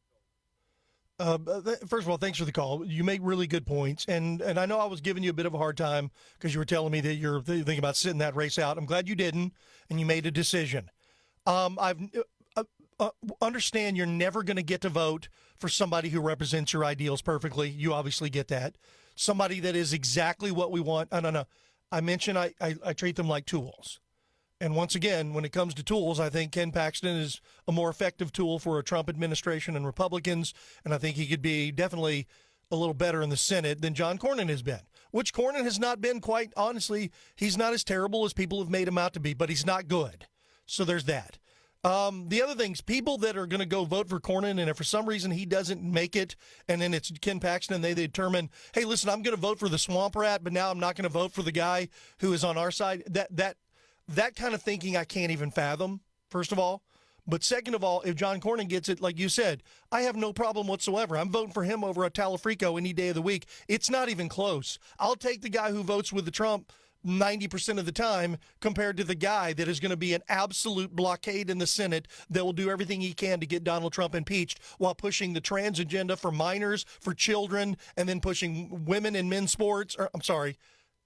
U: First of all, thanks for the call. You make really good points, and I know I was giving you a bit of a hard time because you were telling me that you're thinking about sitting that race out. I'm glad you didn't, and you made a decision. Understand you're never going to get to vote for somebody who represents your ideals perfectly. You obviously get that. Somebody that is exactly what we want. No. I mentioned I treat them like tools. And once again, when it comes to tools, I think Ken Paxton is a more effective tool for a Trump administration and Republicans, and I think he could be definitely a little better in the Senate than John Cornyn has been, which Cornyn has not been quite honestly. He's not as terrible as people have made him out to be, but he's not good. So there's that. The other things, people that are going to go vote for Cornyn, and if for some reason he doesn't make it, and then it's Ken Paxton, and they determine, hey, listen, I'm going to vote for the swamp rat, but now I'm not going to vote for the guy who is on our side. That kind of thinking I can't even fathom, first of all. But second of all, if John Cornyn gets it, like you said, I have no problem whatsoever. I'm voting for him over a Talafrico any day of the week. It's not even close. I'll take the guy who votes with the Trump 90% of the time compared to the guy that is going to be an absolute blockade in the Senate that will do everything he can to get Donald Trump impeached while pushing the trans agenda for minors, for children, and then pushing women and men's sports.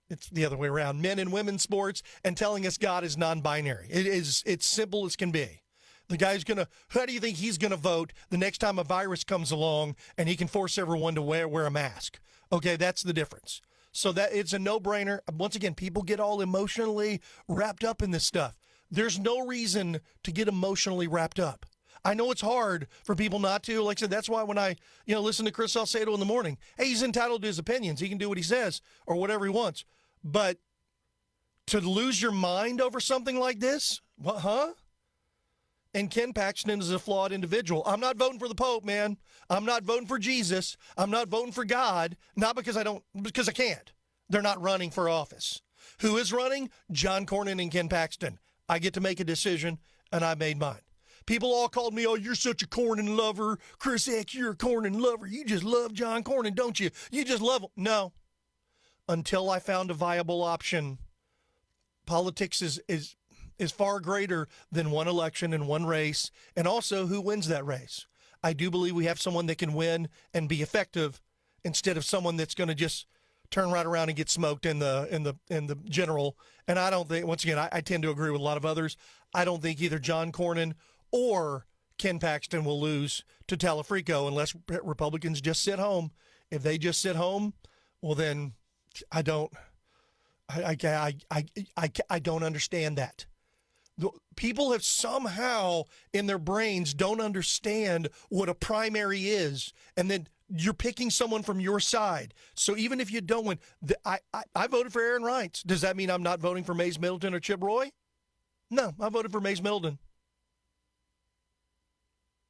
U: It's the other way around, men and women's sports, and telling us God is non-binary. It's simple as can be. The guy's how do you think he's going to vote the next time a virus comes along and he can force everyone to wear a mask? Okay, that's the difference. So that it's a no-brainer. Once again, people get all emotionally wrapped up in this stuff. There's no reason to get emotionally wrapped up. I know it's hard for people not to. Like I said, that's why when I listen to Chris Salcedo in the morning, hey, he's entitled to his opinions. He can do what he says or whatever he wants. But to lose your mind over something like this, what, huh? And Ken Paxton is a flawed individual. I'm not voting for the Pope, man. I'm not voting for Jesus. I'm not voting for God, not because I can't. They're not running for office. Who is running? John Cornyn and Ken Paxton. I get to make a decision, and I made mine. People all called me, oh, you're such a Cornyn lover. Chris X, you're a Cornyn lover. You just love John Cornyn, don't you? You just love him. No. Until I found a viable option, politics is far greater than one election and one race, and also who wins that race. I do believe we have someone that can win and be effective instead of someone that's going to just turn right around and get smoked in the general. And I don't think, once again, I tend to agree with a lot of others. I don't think either John Cornyn or Ken Paxton will lose to Talafrico unless Republicans just sit home. If they just sit home, well then I don't understand that. People have somehow in their brains don't understand what a primary is, and then you're picking someone from your side. So even if you don't win, I voted for Aaron Reitz. Does that mean I'm not voting for Mays Middleton or Chip Roy? No, I voted for Mays Middleton.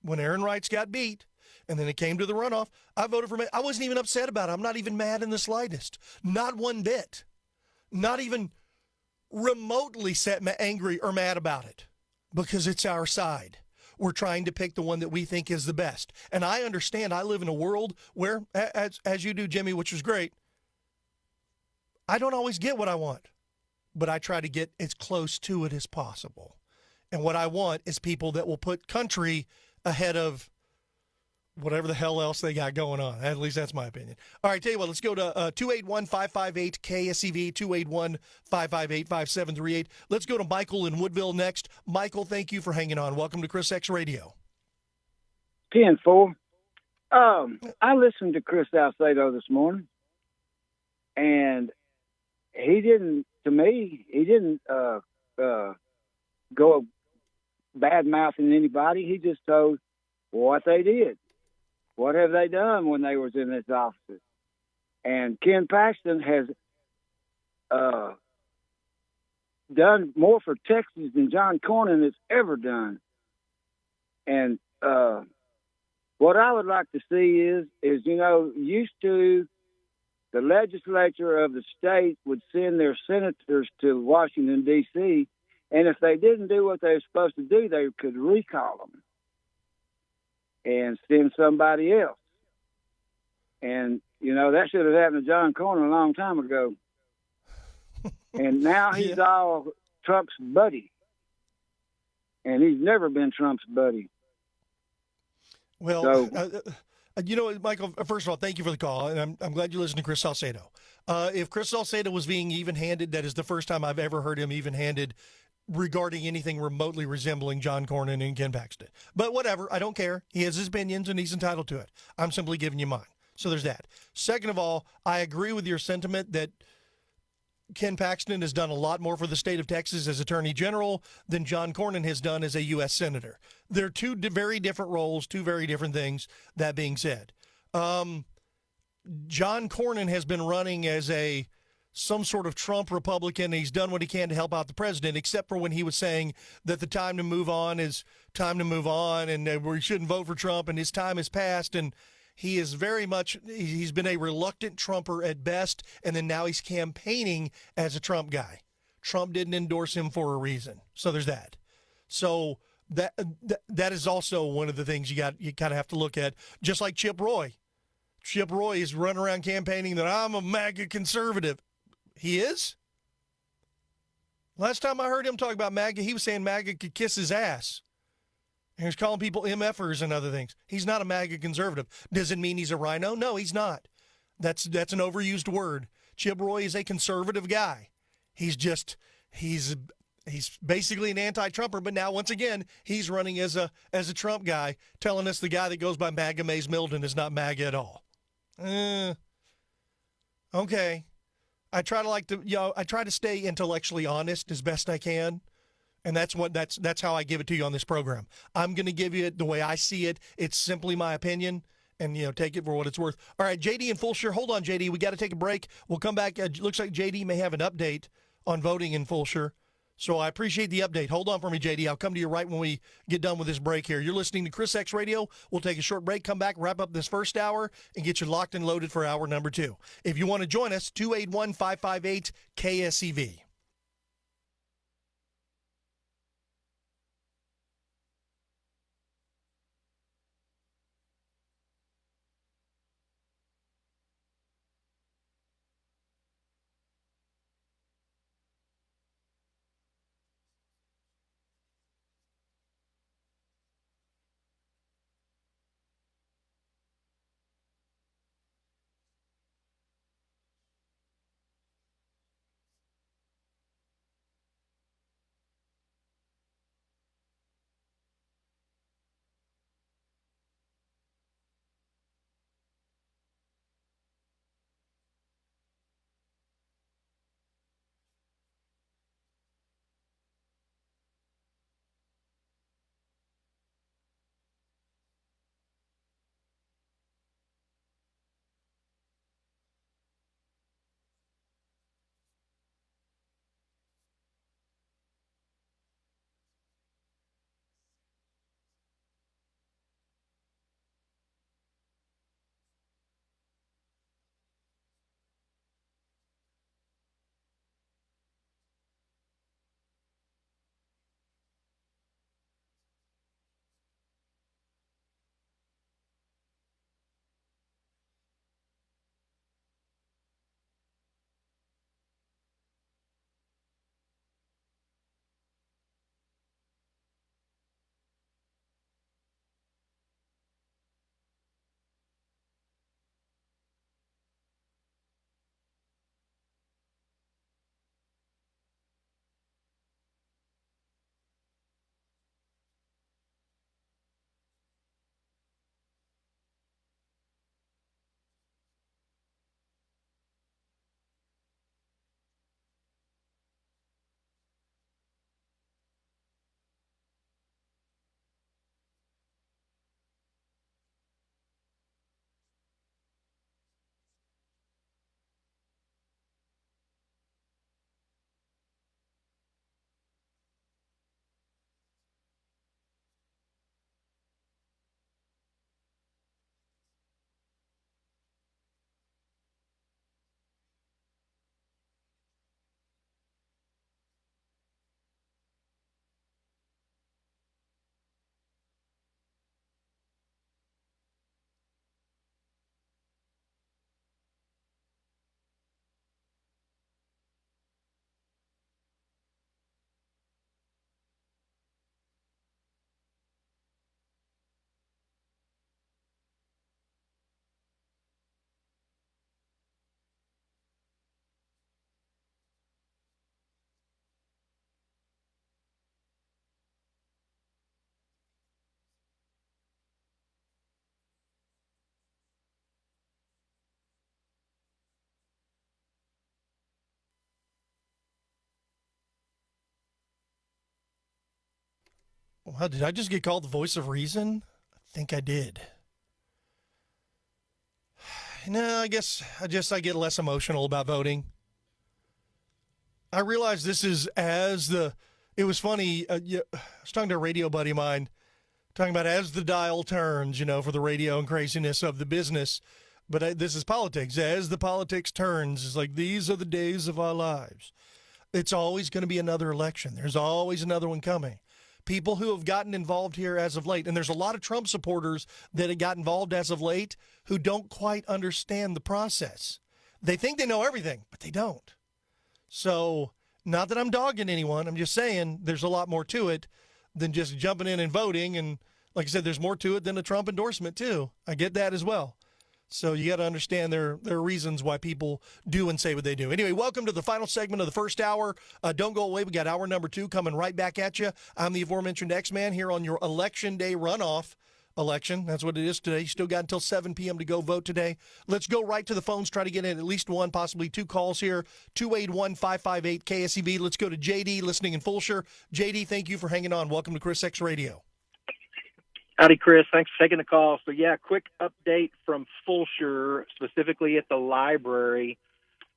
U: When Aaron Reitz got beat, and then it came to the runoff, I voted for Mays. I wasn't even upset about it. I'm not even mad in the slightest. Not one bit. Not even remotely angry or mad about it, because it's our side. We're trying to pick the one that we think is the best. And I understand I live in a world where, as you do, Jimmy, which is great, I don't always get what I want, but I try to get as close to it as possible. And what I want is people that will put country ahead of whatever the hell else they got going on. At least that's my opinion. All right, tell you what, let's go to 281-558-KSEV, 281-558-5738. Let's go to Michael in Woodville next. Michael, thank you for hanging on. Welcome to Chris X Radio.
C: 10-4. I listened to Chris Salcedo this morning, and he didn't go bad-mouthing anybody. He just told what they did. What have they done when they was in this office? And Ken Paxton has done more for Texas than John Cornyn has ever done. And what I would like to see is used to the legislature of the state would send their senators to Washington, D.C., and if they didn't do what they were supposed to do, they could recall them and send somebody else. And, that should have happened to John Cornyn a long time ago. And now he's all Trump's buddy. And he's never been Trump's buddy.
U: Well,
C: So,
U: you know, Michael, first of all, thank you for the call, and I'm glad you listened to Chris Salcedo. If Chris Salcedo was being even-handed, that is the first time I've ever heard him even-handed regarding anything remotely resembling John Cornyn and Ken Paxton. But whatever, I don't care. He has his opinions, and he's entitled to it. I'm simply giving you mine. So there's that. Second of all, I agree with your sentiment that Ken Paxton has done a lot more for the state of Texas as Attorney General than John Cornyn has done as a U.S. Senator. They're two very different roles, two very different things, that being said. John Cornyn has been running as some sort of Trump Republican. He's done what he can to help out the president, except for when he was saying that the time to move on is time to move on and we shouldn't vote for Trump and his time has passed. And he is he's been a reluctant Trumper at best, and then now he's campaigning as a Trump guy. Trump didn't endorse him for a reason. So there's that. So that is also one of the things you kind of have to look at, just like Chip Roy. Chip Roy is running around campaigning that I'm a MAGA conservative. He is? Last time I heard him talk about MAGA, he was saying MAGA could kiss his ass. And he was calling people MFers and other things. He's not a MAGA conservative. Does it mean he's a rhino? No, he's not. That's an overused word. Chip Roy is a conservative guy. He's basically an anti-Trumper, but now once again he's running as a Trump guy, telling us the guy that goes by MAGA Mays Milton is not MAGA at all. Okay. I try to stay intellectually honest as best I can. And that's how I give it to you on this program. I'm going to give you it the way I see it. It's simply my opinion, and take it for what it's worth. All right, JD and Fulshire. Hold on, JD. We got to take a break. We'll come back. Looks like JD may have an update on voting in Fulshire. So I appreciate the update. Hold on for me, JD. I'll come to you right when we get done with this break here. You're listening to ChrisX Radio. We'll take a short break, come back, wrap up this first hour, and get you locked and loaded for hour number 2. If you want to join us, 281-558-KSEV. Wow, did I just get called the voice of reason? I think I did. No, I guess I get less emotional about voting. I realize this is it was funny. I was talking to a radio buddy of mine, talking about as the dial turns, for the radio and craziness of the business. But this is politics. As the politics turns, it's like these are the days of our lives. It's always going to be another election. There's always another one coming. People who have gotten involved here as of late, and there's a lot of Trump supporters that have got involved as of late who don't quite understand the process. They think they know everything, but they don't. So, not that I'm dogging anyone, I'm just saying there's a lot more to it than just jumping in and voting. And like I said, there's more to it than a Trump endorsement too. I get that as well. So you got to understand there are reasons why people do and say what they do. Anyway, welcome to the final segment of the first hour. Don't go away. We got hour number 2 coming right back at you. I'm the aforementioned X-Man here on your Election Day runoff election. That's what it is today. You still got until 7 p.m. to go vote today. Let's go right to the phones, try to get in at least one, possibly 2 calls here. 281-558-KSEV. Let's go to JD listening in Fulshire. JD, thank you for hanging on. Welcome to ChrisX Radio.
B: Howdy, Chris. Thanks for taking the call. So, quick update from Fulshire, specifically at the library.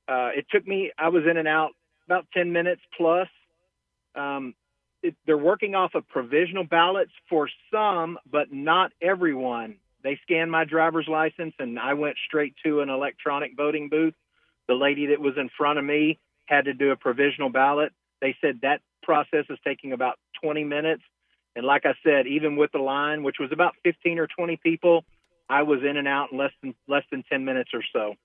B: It took me, I was in and out about 10 minutes plus. They're working off of provisional ballots for some, but not everyone. They scanned my driver's license, and I went straight to an electronic voting booth. The lady that was in front of me had to do a provisional ballot. They said that process is taking about 20 minutes. And like I said, even with the line, which was about 15 or 20 people, I was in and out in less than 10 minutes or so.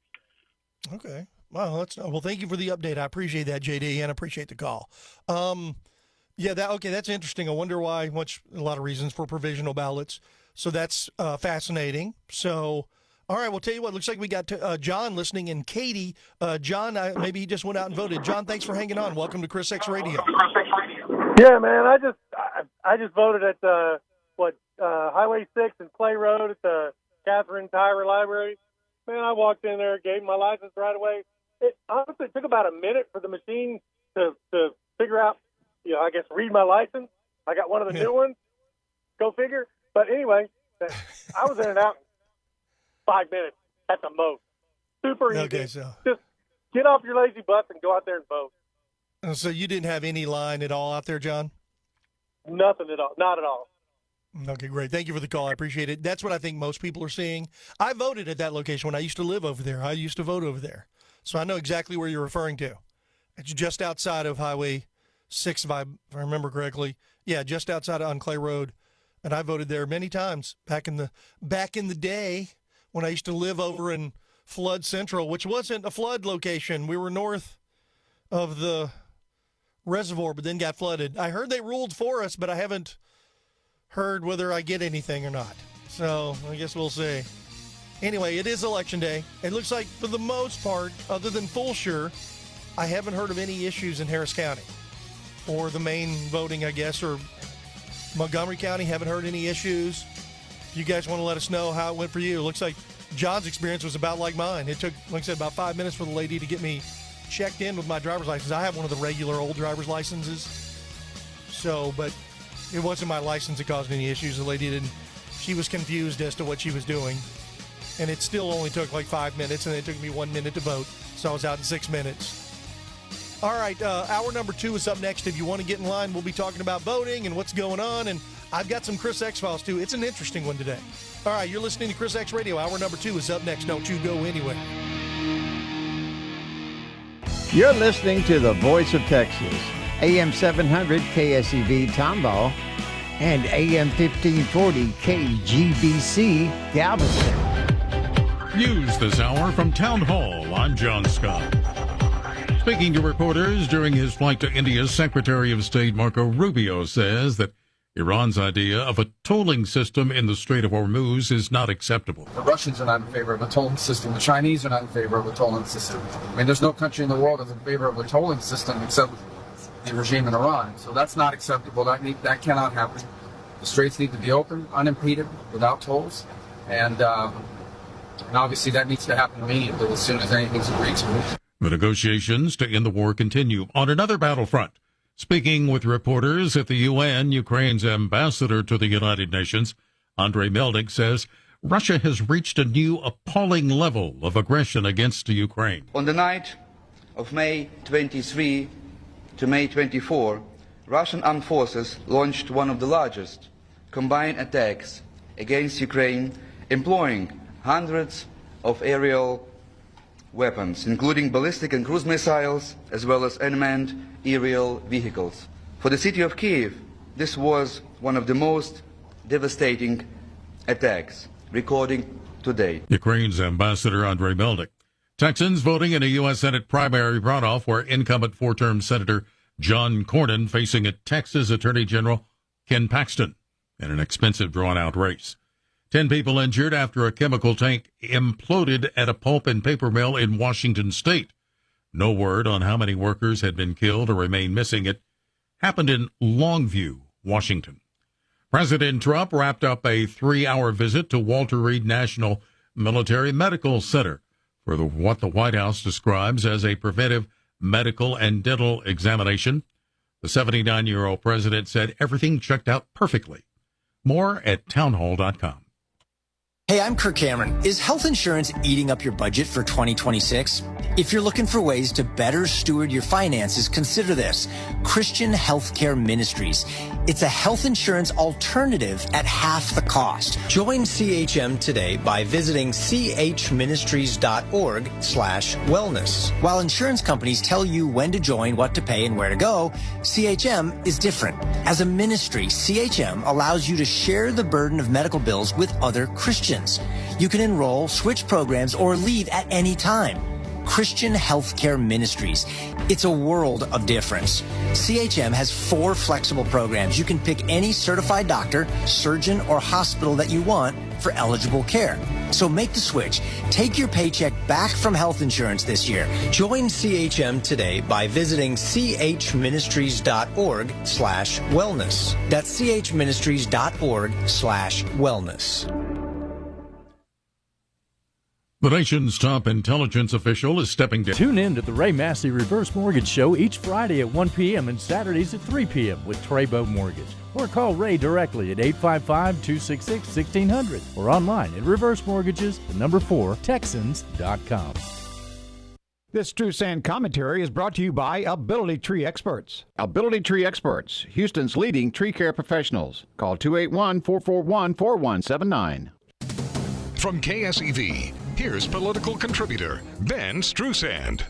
U: Okay. Wow. Well, thank you for the update. I appreciate that, JD, and appreciate the call. That's interesting. I wonder why. A lot of reasons for provisional ballots. So that's fascinating. So, all right, we'll tell you what. Looks like we got John listening in Katy. John, maybe he just went out and voted. John, thanks for hanging on. Welcome to ChrisX Radio.
V: Yeah, man. I just voted at Highway 6 and Clay Road at the Catherine Tyra Library. Man, I walked in there, gave my license right away. It honestly took about a minute for the machine to figure out, I guess read my license. I got one of the new ones. Go figure. But anyway, I was in and out in 5 minutes at the most. Super easy.
U: Okay, so
V: just get off your lazy butts and go out there and vote.
U: So you didn't have any line at all out there, John?
V: Nothing at all. Not at all.
U: Okay, great. Thank you for the call. I appreciate it. That's what I think most people are seeing. I voted at that location when I used to live over there. I used to vote over there. So I know exactly where you're referring to. It's just outside of Highway 6, if I remember correctly. Yeah, just outside on Clay Road. And I voted there many times back in the day when I used to live over in Flood Central, which wasn't a flood location. We were north of the reservoir, but then got flooded. I heard they ruled for us, but I haven't heard whether I get anything or not. So I guess we'll see. Anyway, it is Election Day. It looks like for the most part, other than Fulshire, I haven't heard of any issues in Harris County or the main voting, I guess, or Montgomery County. Haven't heard any issues. If you guys want to let us know how it went for you. It looks like John's experience was about like mine. It took, like I said, about 5 minutes for the lady to get me checked in with my driver's license. I have one of the regular old driver's licenses. So, but it wasn't my license that caused any issues. The lady she was confused as to what she was doing. And it still only took like 5 minutes, and it took me 1 minute to vote. So I was out in 6 minutes. All right, hour number 2 is up next. If you want to get in line, we'll be talking about voting and what's going on. And I've got some Chris X Files, too. It's an interesting one today. All right, you're listening to Chris X Radio. Hour number 2 is up next. Don't you go anywhere.
D: You're listening to the Voice of Texas, AM 700 KSEV Tomball and AM 1540 KGBC Galveston.
E: News this hour from Town Hall. I'm John Scott. Speaking to reporters during his flight to India, Secretary of State Marco Rubio says that Iran's idea of a tolling system in the Strait of Hormuz is not acceptable.
I: The Russians are not in favor of a tolling system. The Chinese are not in favor of a tolling system. I mean, there's no country in the world that's in favor of a tolling system except the regime in Iran. So that's not acceptable. That cannot happen. The straits need to be open, unimpeded, without tolls. And obviously that needs to happen immediately as soon as anything's agreed to.
E: The negotiations to end the war continue on another battlefront. Speaking with reporters at the UN, Ukraine's ambassador to the United Nations, Andrei Melnik, says Russia has reached a new appalling level of aggression against Ukraine.
F: On the night of May 23 to May 24, Russian armed forces launched one of the largest combined attacks against Ukraine, employing hundreds of aerial weapons, including ballistic and cruise missiles, as well as unmanned aerial vehicles. For the city of Kyiv, this was one of the most devastating attacks recorded to date.
E: Ukraine's ambassador Andrei Melnik. Texans voting in a U.S. Senate primary runoff where incumbent four-term Senator John Cornyn facing a Texas Attorney General Ken Paxton in an expensive drawn-out race. 10 people injured after a chemical tank imploded at a pulp and paper mill in Washington state. No word on how many workers had been killed or remain missing. It happened in Longview, Washington. President Trump wrapped up a 3-hour visit to Walter Reed National Military Medical Center for what the White House describes as a preventive medical and dental examination. The 79-year-old president said everything checked out perfectly. More at townhall.com.
G: Hey, I'm Kirk Cameron. Is health insurance eating up your budget for 2026? If you're looking for ways to better steward your finances, consider this: Christian Healthcare Ministries. It's a health insurance alternative at half the cost. Join CHM today by visiting chministries.org/wellness. While insurance companies tell you when to join, what to pay, and where to go, CHM is different. As a ministry, CHM allows you to share the burden of medical bills with other Christians. You can enroll, switch programs, or leave at any time. Christian Healthcare Ministries. It's a world of difference. CHM has 4 flexible programs. You can pick any certified doctor, surgeon, or hospital that you want for eligible care. So make the switch. Take your paycheck back from health insurance this year. Join CHM today by visiting chministries.org/wellness. That's chministries.org/wellness.
E: The nation's top intelligence official is stepping down.
W: Tune in to the Ray Massey Reverse Mortgage Show each Friday at 1 p.m. and Saturdays at 3 p.m. with Treybo Mortgage. Or call Ray directly at 855-266-1600 or online at reversemortgages4texans.com.
L: This True Sand commentary is brought to you by Ability Tree Experts. Ability Tree Experts, Houston's leading tree care professionals. Call 281-441-4179.
X: From KSEV, here's political contributor Ben Strusand.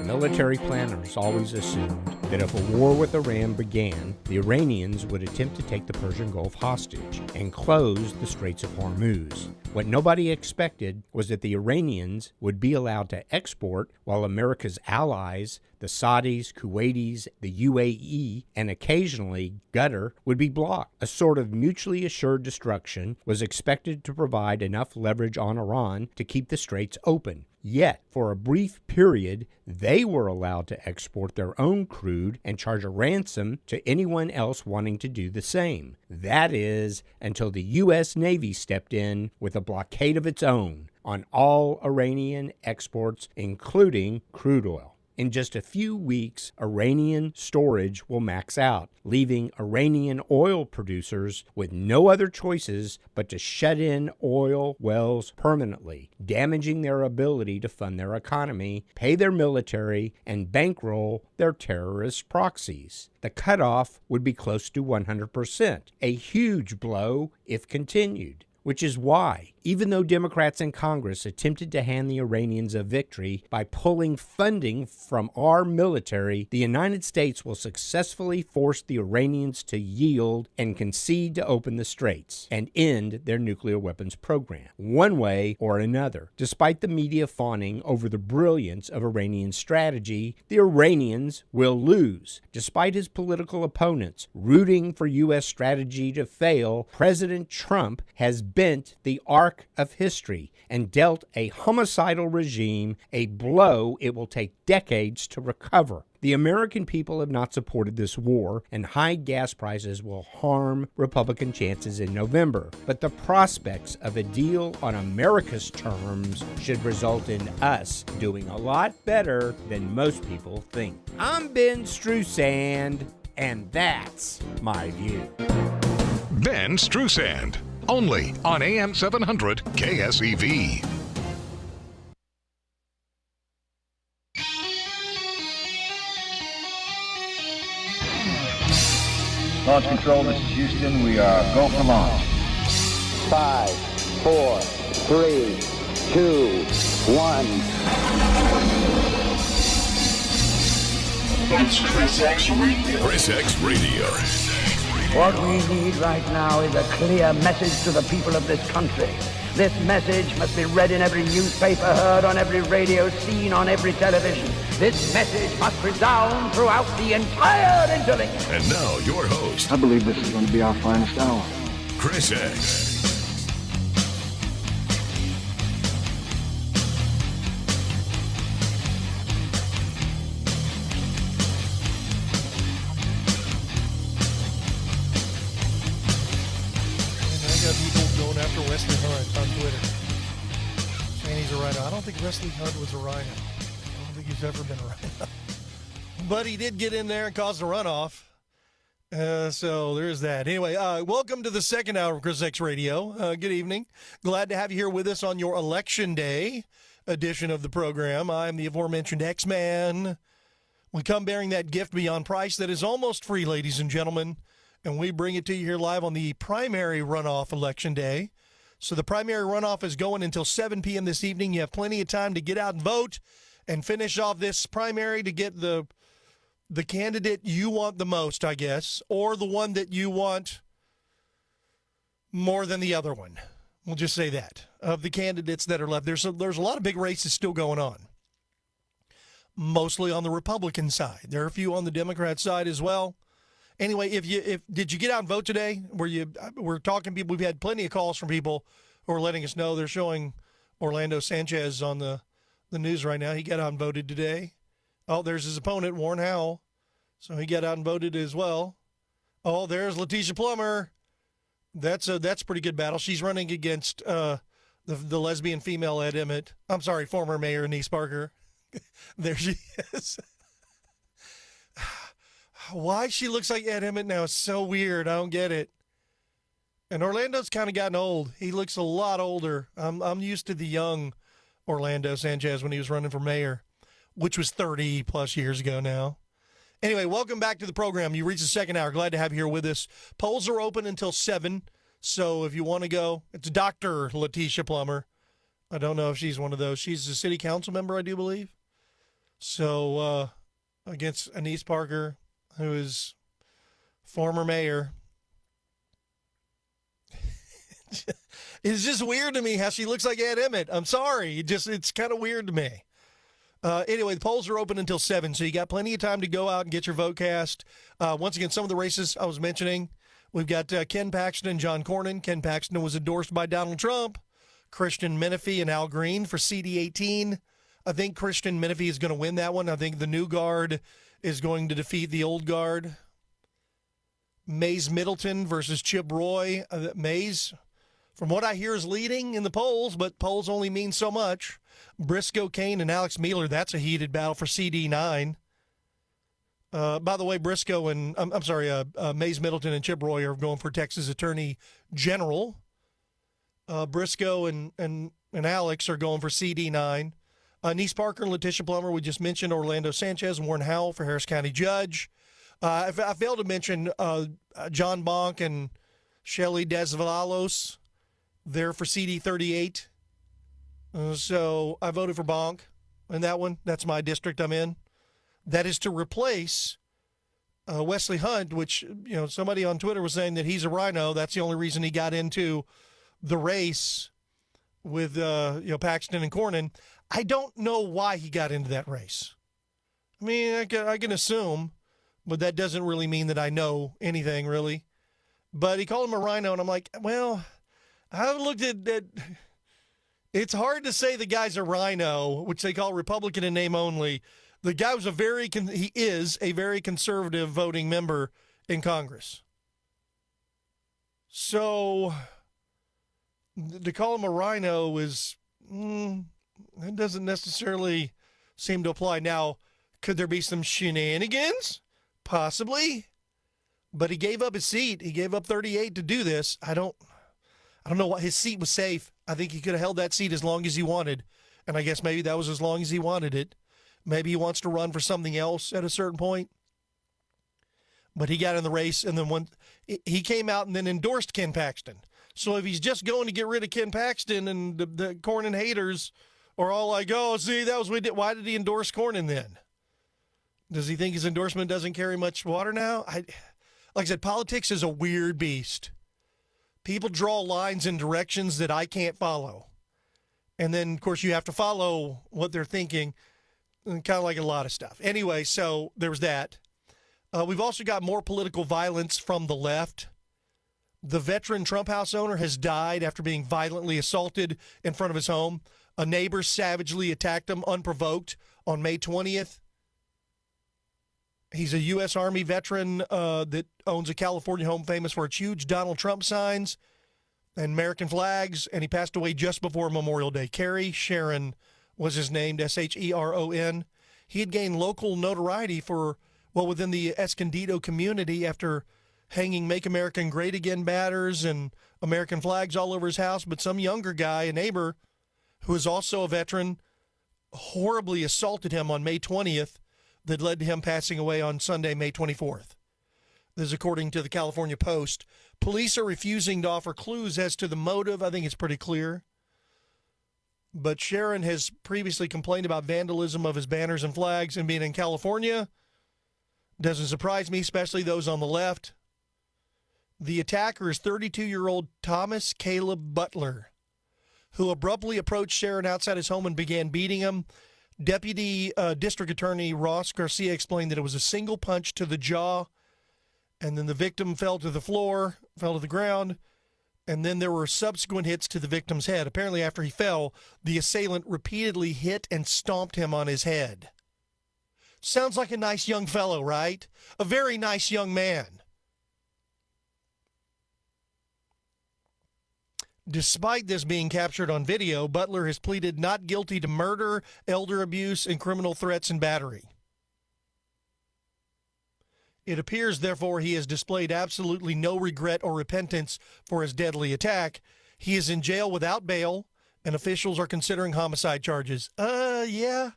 Y: Military planners always assumed that if a war with Iran began, the Iranians would attempt to take the Persian Gulf hostage and close the Straits of Hormuz. What nobody expected was that the Iranians would be allowed to export while America's allies, the Saudis, Kuwaitis, the UAE, and occasionally Qatar, would be blocked. A sort of mutually assured destruction was expected to provide enough leverage on Iran to keep the straits open. Yet, for a brief period, they were allowed to export their own crude and charge a ransom to anyone else wanting to do the same. That is, until the U.S. Navy stepped in with a blockade of its own on all Iranian exports, including crude oil. In just a few weeks, Iranian storage will max out, leaving Iranian oil producers with no other choices but to shut in oil wells permanently, damaging their ability to fund their economy, pay their military, and bankroll their terrorist proxies. The cutoff would be close to 100%, a huge blow if continued. Which is why, even though Democrats in Congress attempted to hand the Iranians a victory by pulling funding from our military, the United States will successfully force the Iranians to yield and concede to open the straits and end their nuclear weapons program, one way or another. Despite the media fawning over the brilliance of Iranian strategy, the Iranians will lose. Despite his political opponents rooting for U.S. strategy to fail, President Trump has bent the arc of history and dealt a homicidal regime a blow it will take decades to recover. The American people have not supported this war, and high gas prices will harm Republican chances in November. But the prospects of a deal on America's terms should result in us doing a lot better than most people think. I'm Ben Strusand, And that's my view.
X: Ben Strusand, only on AM 700 KSEV.
S: Launch control, this is Houston. We are go for launch.
T: 5, 4, 3, 2, 1.
X: It's ChrisX Radio.
T: What we need right now is a clear message to the people of this country. This message must be read in every newspaper, heard on every radio, seen on every television. This message must resound throughout the entire interlink.
X: And now your host,
C: I believe this is going to be our finest hour.
X: ChrisX.
U: After Wesley Hunt on Twitter, saying he's a rhino. I don't think Wesley Hunt was a rhino. I don't think he's ever been a rhino. But he did get in there and cause a runoff. So there's that. Anyway, welcome to the second hour of ChrisX Radio. Good evening. Glad to have you here with us on your Election Day edition of the program. I'm the aforementioned X-Man. We come bearing that gift beyond price that is almost free, ladies and gentlemen. And we bring it to you here live on the primary runoff Election Day. So the primary runoff is going until 7 p.m. this evening. You have plenty of time to get out and vote and finish off this primary to get the candidate you want the most, I guess, or the one that you want more than the other one. We'll just say that. Of the candidates that are left, there's a lot of big races still going on, mostly on the Republican side. There are a few on the Democrat side as well. Anyway, did you get out and vote today? We're talking to people. We've had plenty of calls from people who are letting us know. They're showing Orlando Sanchez on the news right now. He got out and voted today. Oh, there's his opponent, Warren Howell. So he got out and voted as well. Oh, there's Letitia Plummer. That's a pretty good battle. She's running against the lesbian female Ed Emmett. I'm sorry, former Mayor Anise Parker. There she is. Why she looks like Ed Emmett now is so weird. I don't get it. And Orlando's kind of gotten old. He looks a lot older. I'm used to the young Orlando Sanchez when he was running for mayor, which was 30 plus years ago now. Anyway, welcome back to the program. You reached the second hour. Glad to have you here with us. Polls are open until 7. So if you want to go, it's Dr. Letitia Plummer. I don't know if she's one of those. She's a city council member, I do believe. So against Anise Parker, who is former mayor. It's just weird to me how she looks like Ed Emmett. I'm sorry. It's kind of weird to me. Anyway, the polls are open until 7, so you got plenty of time to go out and get your vote cast. Once again, some of the races I was mentioning, we've got Ken Paxton and John Cornyn. Ken Paxton was endorsed by Donald Trump. Christian Menifee and Al Green for CD18. I think Christian Menifee is going to win that one. I think the new guard is going to defeat the old guard. Mays Middleton versus Chip Roy. Mays, from what I hear, is leading in the polls, but polls only mean so much. Briscoe Kane and Alex Mueller, that's a heated battle for CD9. By the way, Briscoe and, Mays Middleton and Chip Roy are going for Texas Attorney General. Briscoe and Alex are going for CD9. Anise Parker and Letitia Plummer, we just mentioned. Orlando Sanchez and Warren Howell for Harris County Judge. I failed to mention John Bonk and Shelley Desvalalos. They're for CD38. So I voted for Bonk in that one. That's my district I'm in. That is to replace Wesley Hunt, which, somebody on Twitter was saying that he's a rhino. That's the only reason he got into the race with, Paxton and Cornyn. I don't know why he got into that race. I mean, I can assume, but that doesn't really mean that I know anything, really. But he called him a rhino, and I'm like, well, I've looked at that. It's hard to say the guy's a rhino, which they call Republican in name only. The guy was he is a very conservative voting member in Congress. So to call him a rhino is, that doesn't necessarily seem to apply. Now, could there be some shenanigans? Possibly. But he gave up his seat. He gave up 38 to do this. I don't know what his seat was safe. I think he could have held that seat as long as he wanted. And I guess maybe that was as long as he wanted it. Maybe he wants to run for something else at a certain point. But he got in the race, and then he came out and then endorsed Ken Paxton. So if he's just going to get rid of Ken Paxton and the Cornyn haters are all like, oh, see, that was what we did. Why did he endorse Cornyn then? Does he think his endorsement doesn't carry much water now? Like I said, politics is a weird beast. People draw lines in directions that I can't follow. And then, of course, you have to follow what they're thinking, kind of like a lot of stuff. Anyway, so there was that. We've also got more political violence from the left. The veteran Trump House owner has died after being violently assaulted in front of his home. A neighbor savagely attacked him unprovoked on May 20th. He's a U.S. Army veteran that owns a California home famous for its huge Donald Trump signs and American flags, and he passed away just before Memorial Day. Kerry Sharon was his name, S-H-E-R-O-N. He had gained local notoriety within the Escondido community after hanging Make America Great Again banners and American flags all over his house, but some younger guy, a neighbor, who is also a veteran, horribly assaulted him on May 20th that led to him passing away on Sunday, May 24th. This is according to the California Post. Police are refusing to offer clues as to the motive. I think it's pretty clear. But Sharon has previously complained about vandalism of his banners and flags, and being in California doesn't surprise me, especially those on the left. The attacker is 32-year-old Thomas Caleb Butler, who abruptly approached Sharon outside his home and began beating him. Deputy District Attorney Ross Garcia explained that it was a single punch to the jaw, and then the victim fell to the ground, and then there were subsequent hits to the victim's head. Apparently, after he fell, the assailant repeatedly hit and stomped him on his head. Sounds like a nice young fellow, right? A very nice young man. Despite this being captured on video, Butler has pleaded not guilty to murder, elder abuse, and criminal threats and battery. It appears, therefore, he has displayed absolutely no regret or repentance for his deadly attack. He is in jail without bail, and officials are considering homicide charges. Yeah.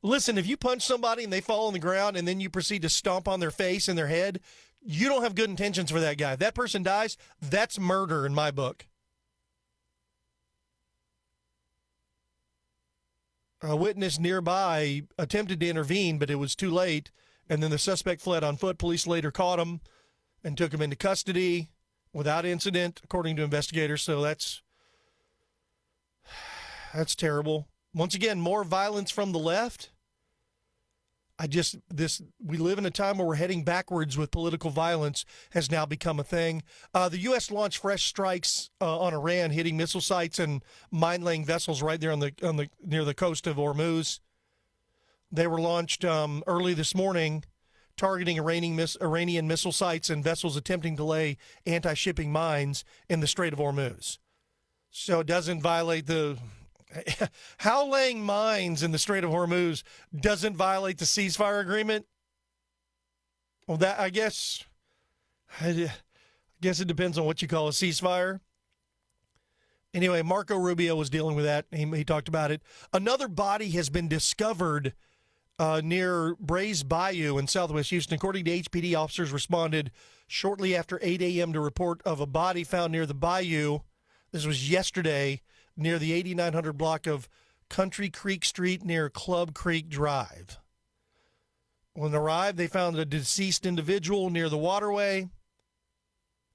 U: Listen, if you punch somebody and they fall on the ground and then you proceed to stomp on their face and their head, you don't have good intentions for that guy. If that person dies, that's murder in my book. A witness nearby attempted to intervene, but it was too late, and then the suspect fled on foot. Police later caught him and took him into custody without incident, according to investigators. So that's terrible. Once again, more violence from the left. We live in a time where we're heading backwards with political violence has now become a thing. The U.S. launched fresh strikes on Iran, hitting missile sites and mine-laying vessels right there near the coast of Hormuz. They were launched early this morning, targeting Iranian missile sites and vessels attempting to lay anti-shipping mines in the Strait of Hormuz. So it doesn't violate how laying mines in the Strait of Hormuz doesn't violate the ceasefire agreement? Well, I guess it depends on what you call a ceasefire. Anyway, Marco Rubio was dealing with that. He talked about it. Another body has been discovered near Brays Bayou in southwest Houston. According to HPD, officers responded shortly after 8 a.m. to report of a body found near the bayou. This was yesterday, near the 8900 block of Country Creek Street near Club Creek Drive. When they arrived, they found a deceased individual near the waterway.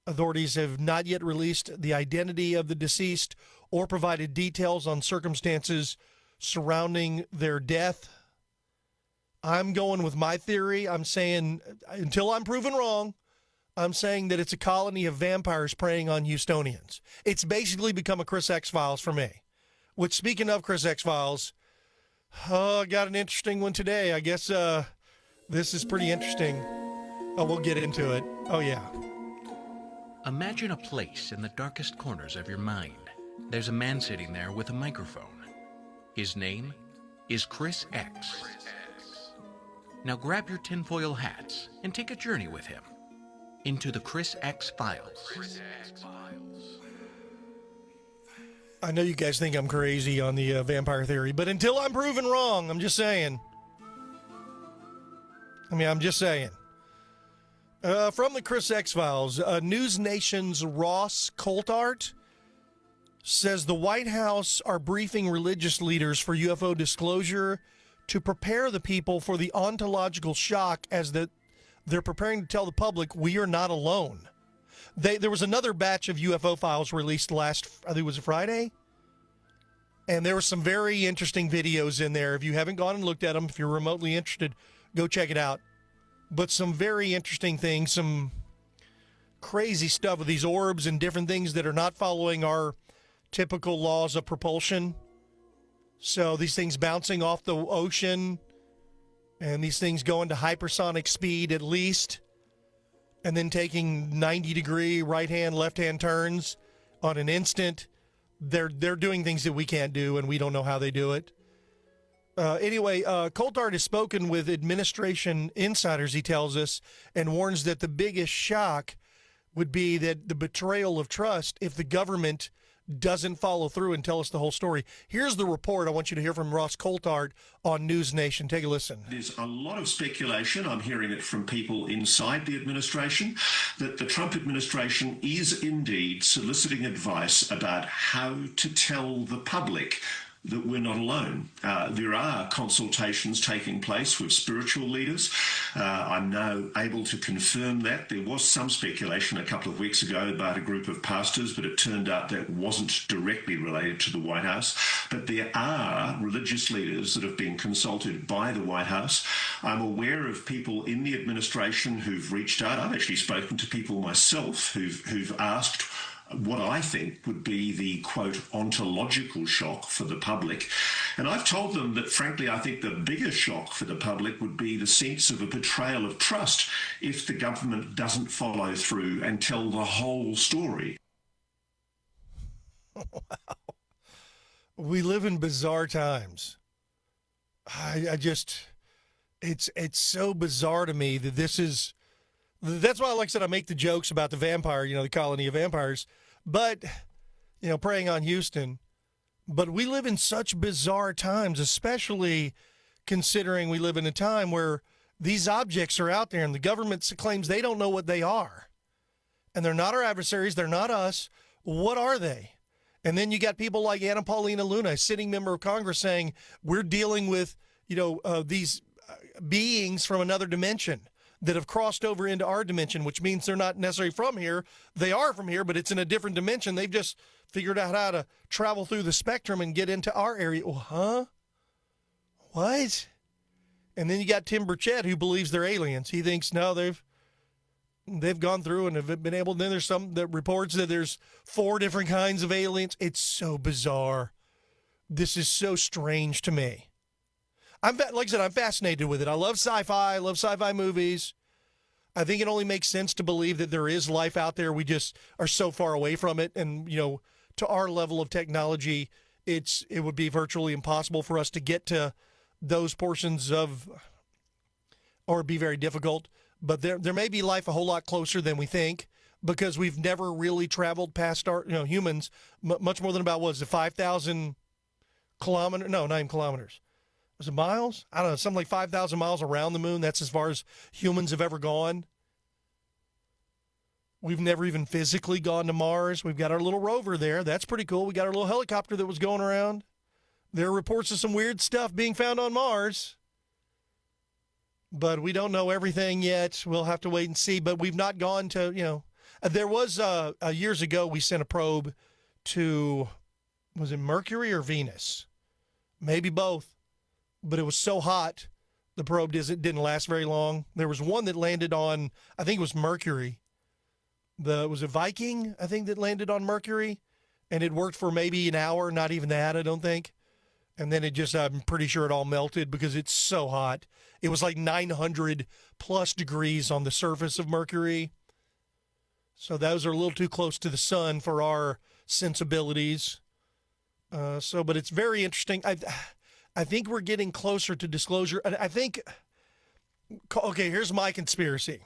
U: Authorities have not yet released the identity of the deceased or provided details on circumstances surrounding their death. I'm going with my theory. I'm saying, until I'm proven wrong, I'm saying that it's a colony of vampires preying on Houstonians. It's basically become a Chris X-Files for me. Which, speaking of Chris X-Files, I got an interesting one today. I guess this is pretty interesting. We'll get into it. Oh, yeah.
J: Imagine a place in the darkest corners of your mind. There's a man sitting there with a microphone. His name is Chris X. Now grab your tinfoil hats and take a journey with him. into the Chris X Files.
U: I know you guys think I'm crazy on the vampire theory, but until I'm proven wrong, I'm just saying. I'm just saying. From the Chris X Files, News Nation's Ross Coulthart says the White House are briefing religious leaders for UFO disclosure to prepare the people for the ontological shock as they're preparing to tell the public we are not alone. There was another batch of UFO files released last, I think it was Friday, and there were some very interesting videos in there. If you haven't gone and looked at them, if you're remotely interested, go check it out. But some very interesting things, some crazy stuff with these orbs and different things that are not following our typical laws of propulsion. So these things bouncing off the ocean and these things going to hypersonic speed at least, and then taking 90-degree right-hand, left-hand turns on an instant. They're doing things that we can't do, and we don't know how they do it. Anyway, Coulthart has spoken with administration insiders, he tells us, and warns that the biggest shock would be that the betrayal of trust if the government doesn't follow through and tell us the whole story. Here's the report I want you to hear from Ross Coulthart on News Nation. Take a listen.
K: There's a lot of speculation, I'm hearing it from people inside the administration, that the Trump administration is indeed soliciting advice about how to tell the public that we're not alone. There are consultations taking place with spiritual leaders. I'm now able to confirm that. There was some speculation a couple of weeks ago about a group of pastors, but it turned out that wasn't directly related to the White House. But there are religious leaders that have been consulted by the White House. I'm aware of people in the administration who've reached out. I've actually spoken to people myself who've asked what I think would be the, quote, ontological shock for the public. And I've told them that, frankly, I think the biggest shock for the public would be the sense of a betrayal of trust if the government doesn't follow through and tell the whole story.
U: Wow. We live in bizarre times. It's so bizarre to me that this is... That's why, like I said, I make the jokes about the vampire, the colony of vampires, but, preying on Houston. But we live in such bizarre times, especially considering we live in a time where these objects are out there and the government claims they don't know what they are. And they're not our adversaries. They're not us. What are they? And then you got people like Anna Paulina Luna, a sitting member of Congress, saying we're dealing with, these beings from another dimension that have crossed over into our dimension, which means they're not necessarily from here. They are from here, but it's in a different dimension. They've just figured out how to travel through the spectrum and get into our area. Oh, huh? What? And then you got Tim Burchett, who believes they're aliens. He thinks, no, they've gone through and have been able. Then there's some that reports that there's 4 different kinds of aliens. It's so bizarre. This is so strange to me. Like I said, I'm fascinated with it. I love sci-fi. I love sci-fi movies. I think it only makes sense to believe that there is life out there. We just are so far away from it. And, to our level of technology, it would be virtually impossible for us to get to those portions of, or it'd be very difficult. But there may be life a whole lot closer than we think, because we've never really traveled past our, humans, much more than about, 5,000 kilometers? No, not even kilometers. Was it miles? I don't know, something like 5,000 miles around the moon. That's as far as humans have ever gone. We've never even physically gone to Mars. We've got our little rover there. That's pretty cool. We got our little helicopter that was going around. There are reports of some weird stuff being found on Mars. But we don't know everything yet. We'll have to wait and see. But we've not gone to, there was, years ago, we sent a probe to, was it Mercury or Venus? Maybe both. But it was so hot, the probe didn't last very long. There was one that landed on, I think it was Mercury. Was it Viking, I think, that landed on Mercury? And it worked for maybe an hour, not even that, I don't think. And then I'm pretty sure it all melted because it's so hot. It was like 900 plus degrees on the surface of Mercury. So those are a little too close to the sun for our sensibilities. But it's very interesting. I think we're getting closer to disclosure. I think, okay, here's my conspiracy.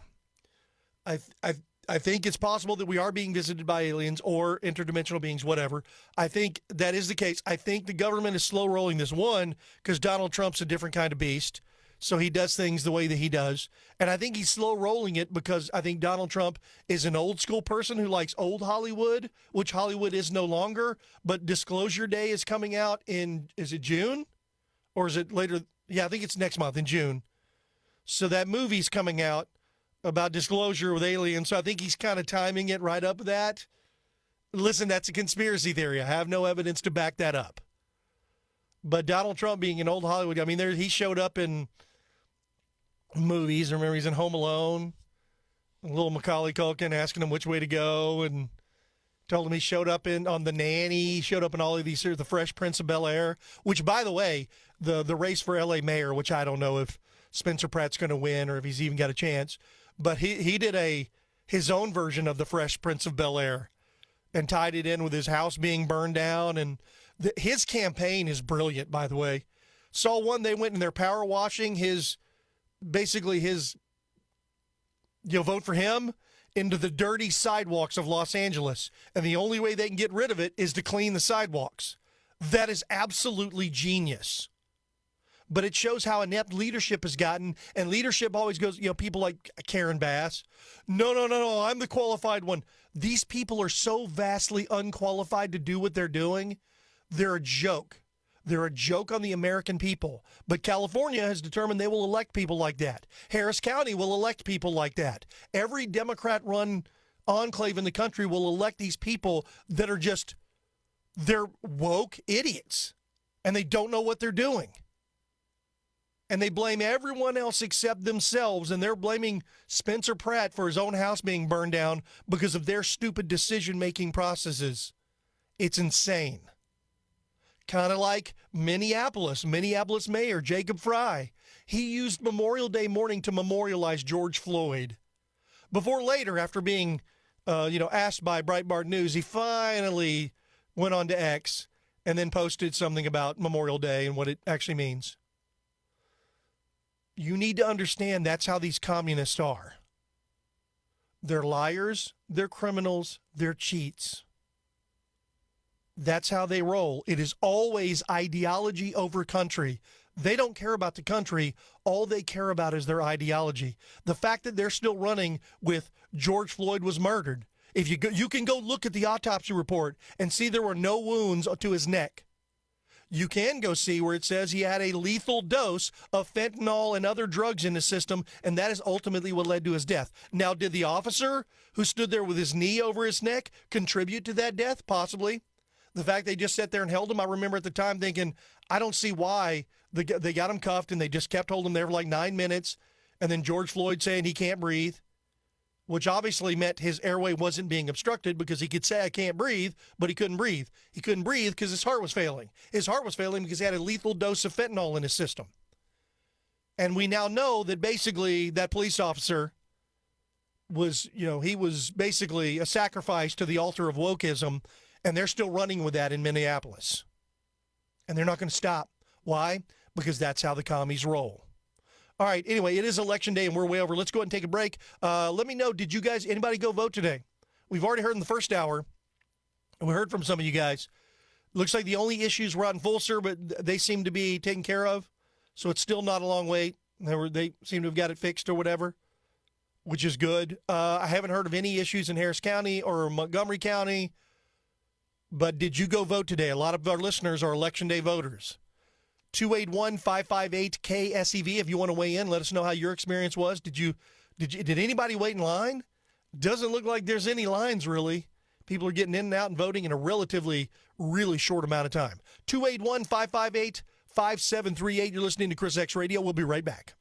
U: I think it's possible that we are being visited by aliens or interdimensional beings, whatever. I think that is the case. I think the government is slow rolling this, one, because Donald Trump's a different kind of beast, so he does things the way that he does. And I think he's slow rolling it because I think Donald Trump is an old school person who likes old Hollywood, which Hollywood is no longer. But Disclosure Day is coming out is it June? Or is it later? Yeah, I think it's next month in June. So that movie's coming out about disclosure with aliens. So I think he's kind of timing it right up with that. Listen, that's a conspiracy theory. I have no evidence to back that up. But Donald Trump being in old Hollywood, I mean, he showed up in movies. Remember, he's in Home Alone. Little Macaulay Culkin asking him which way to go, and told him he showed up on The Nanny. He showed up in all of these, the Fresh Prince of Bel-Air, which, by the way, the race for L.A. mayor, which I don't know if Spencer Pratt's going to win or if he's even got a chance, but he did his own version of the Fresh Prince of Bel-Air and tied it in with his house being burned down. And his campaign is brilliant, by the way. Saw one, they went in their power washing his vote for him into the dirty sidewalks of Los Angeles. And the only way they can get rid of it is to clean the sidewalks. That is absolutely genius. But it shows how inept leadership has gotten. And leadership always goes, people like Karen Bass. No, I'm the qualified one. These people are so vastly unqualified to do what they're doing. They're a joke. They're a joke on the American people. But California has determined they will elect people like that. Harris County will elect people like that. Every Democrat-run enclave in the country will elect these people that are they're woke idiots. And they don't know what they're doing. And they blame everyone else except themselves, and they're blaming Spencer Pratt for his own house being burned down because of their stupid decision-making processes. It's insane. Kind of like Minneapolis Mayor Jacob Fry. He used Memorial Day morning to memorialize George Floyd. Before later, after being asked by Breitbart News, he finally went on to X and then posted something about Memorial Day and what it actually means. You need to understand that's how these communists are. They're liars, they're criminals, they're cheats. That's how they roll. It is always ideology over country. They don't care about the country. All they care about is their ideology. The fact that they're still running with George Floyd was murdered. If you can go look at the autopsy report and see there were no wounds to his neck. You can go see where it says he had a lethal dose of fentanyl and other drugs in his system, and that is ultimately what led to his death. Now, did the officer who stood there with his knee over his neck contribute to that death? Possibly. The fact they just sat there and held him, I remember at the time thinking, I don't see why. They got him cuffed, and they just kept holding him there for like 9 minutes, and then George Floyd saying he can't breathe, which obviously meant his airway wasn't being obstructed because he could say, I can't breathe, but he couldn't breathe. He couldn't breathe because his heart was failing. His heart was failing because he had a lethal dose of fentanyl in his system. And we now know that basically that police officer was, he was basically a sacrifice to the altar of wokeism, and they're still running with that in Minneapolis. And they're not going to stop. Why? Because that's how the commies roll. All right, anyway, it is Election Day, and we're way over. Let's go ahead and take a break. Let me know, did you guys, anybody go vote today? We've already heard in the first hour, and we heard from some of you guys. Looks like the only issues were out in Fulcer, but they seem to be taken care of, so it's still not a long wait. They seem to have got it fixed or whatever, which is good. I haven't heard of any issues in Harris County or Montgomery County, but did you go vote today? A lot of our listeners are Election Day voters. 281-558-KSEV. If you want to weigh in, let us know how your experience was. Did anybody wait in line? Doesn't look like there's any lines, really. People are getting in and out and voting in a relatively, really short amount of time. 281-558-5738. You're listening to ChrisX Radio. We'll be right back.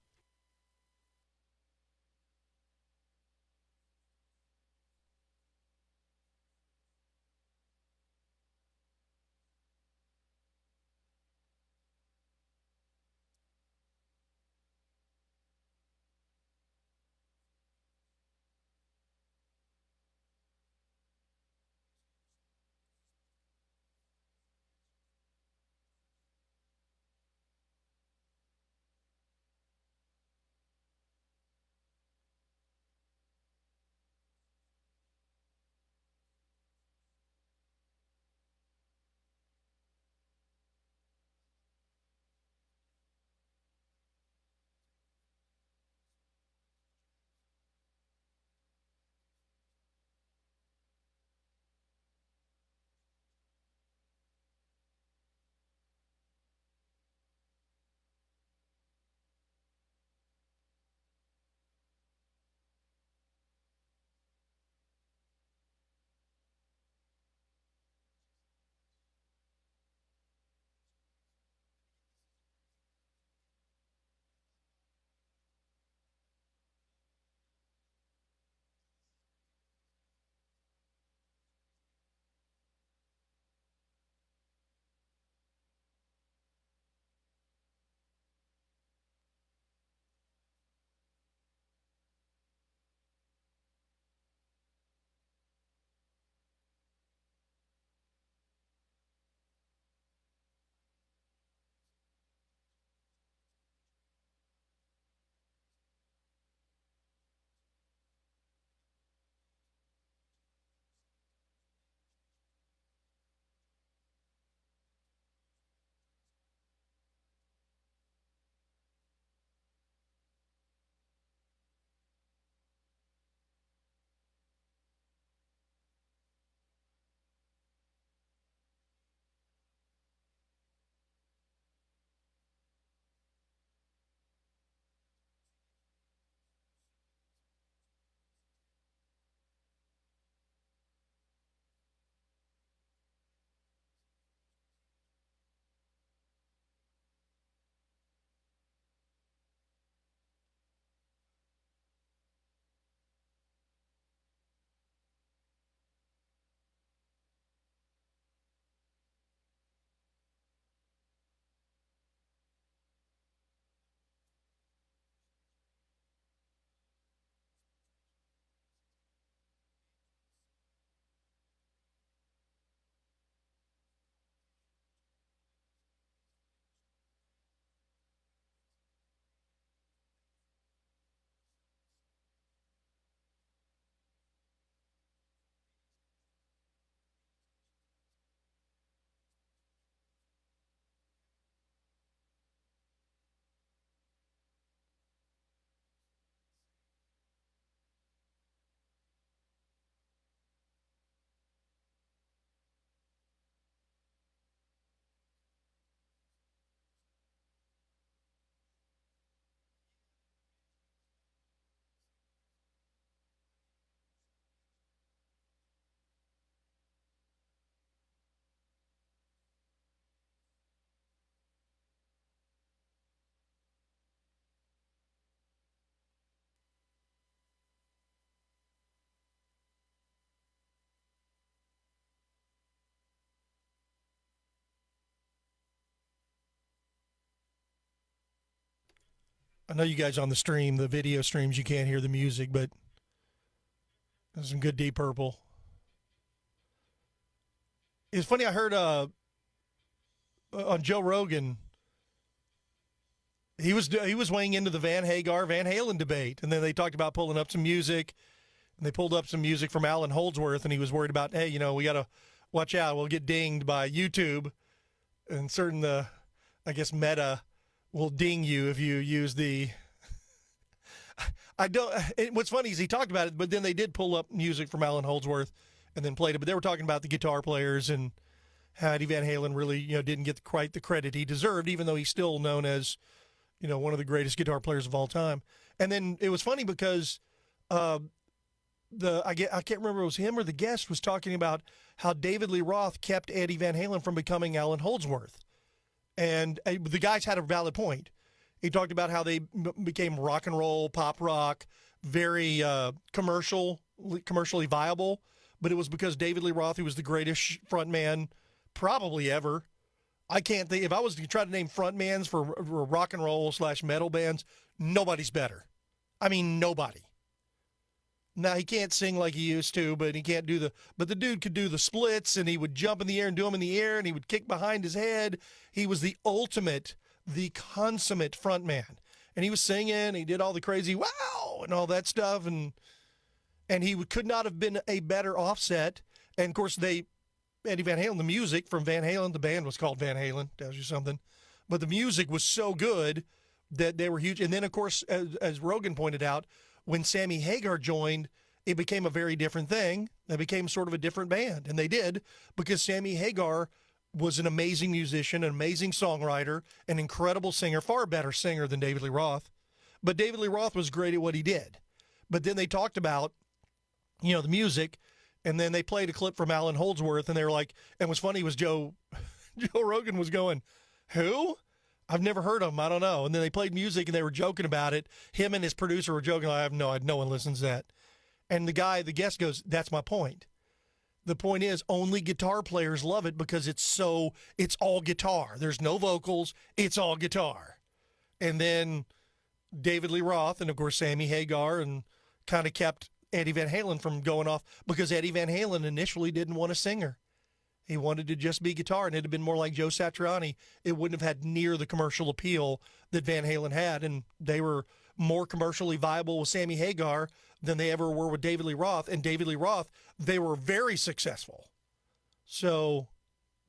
U: I know you guys on the stream, the video streams, you can't hear the music, but there's some good Deep Purple. It's funny, I heard on Joe Rogan, he was weighing into the Van Halen debate, and then they talked about pulling up some music, and they pulled up some music from Alan Holdsworth, and he was worried about, hey, we got to watch out, we'll get dinged by YouTube, and certain I guess Meta will ding you if you use the. What's funny is he talked about it, but then they did pull up music from Alan Holdsworth and then played it. But they were talking about the guitar players and how Eddie Van Halen really, didn't get quite the credit he deserved, even though he's still known as, one of the greatest guitar players of all time. And then it was funny because I can't remember if it was him or the guest was talking about how David Lee Roth kept Eddie Van Halen from becoming Alan Holdsworth. And the guys had a valid point. He talked about how they became rock and roll, pop rock, very commercially viable. But it was because David Lee Roth, who was the greatest frontman probably ever. I can't think, if I was to try to name frontmans for rock and roll / metal bands, nobody's better. I mean, nobody. Now, he can't sing like he used to, but the dude could do the splits, and he would jump in the air and do them in the air, and he would kick behind his head. He was the ultimate, the consummate frontman. And he was singing, he did all the crazy wow and all that stuff, and he could not have been a better offset. And, of course, Eddie Van Halen, the music from Van Halen, the band was called Van Halen, tells you something. But the music was so good that they were huge. And then, of course, as Rogan pointed out, when Sammy Hagar joined, it became a very different thing. They became sort of a different band, and they did, because Sammy Hagar was an amazing musician, an amazing songwriter, an incredible singer, far better singer than David Lee Roth. But David Lee Roth was great at what he did. But then they talked about, the music, and then they played a clip from Alan Holdsworth, and they were like, and what's funny was Joe Rogan was going, who? I've never heard of him. I don't know. And then they played music, and they were joking about it. Him and his producer were joking. I have no one listens to that. And the guest goes, that's my point. The point is, only guitar players love it because it's all guitar. There's no vocals. It's all guitar. And then David Lee Roth and, of course, Sammy Hagar, and kind of kept Eddie Van Halen from going off, because Eddie Van Halen initially didn't want a singer. He wanted to just be guitar, and it had been more like Joe Satriani. It wouldn't have had near the commercial appeal that Van Halen had, and they were more commercially viable with Sammy Hagar than they ever were with David Lee Roth. And David Lee Roth, they were very successful. So,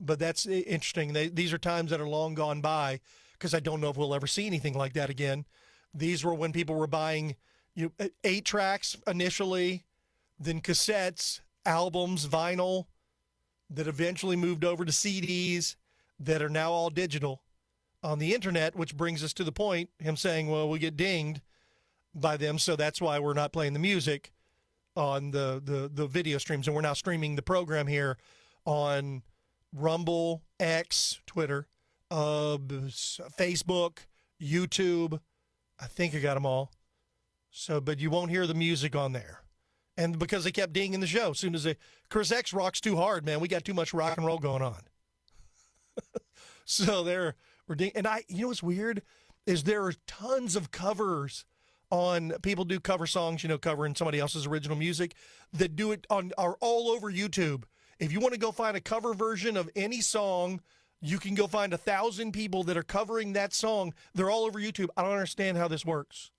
U: but that's interesting. These are times that are long gone by, because I don't know if we'll ever see anything like that again. These were when people were buying 8 tracks initially, then cassettes, albums, vinyl, that eventually moved over to CDs that are now all digital on the internet, which brings us to the point, him saying, well, we get dinged by them, so that's why we're not playing the music on the video streams. And we're now streaming the program here on Rumble, X, Twitter, Facebook, YouTube. I think I got them all. So, but you won't hear the music on there. And because they kept dinging the show, as soon as Chris X rocks too hard, man. We got too much rock and roll going on. So we're ding. And what's weird is there are tons of covers on, people do cover songs, covering somebody else's original music, that do it are all over YouTube. If you want to go find a cover version of any song, you can go find 1,000 people that are covering that song. They're all over YouTube. I don't understand how this works.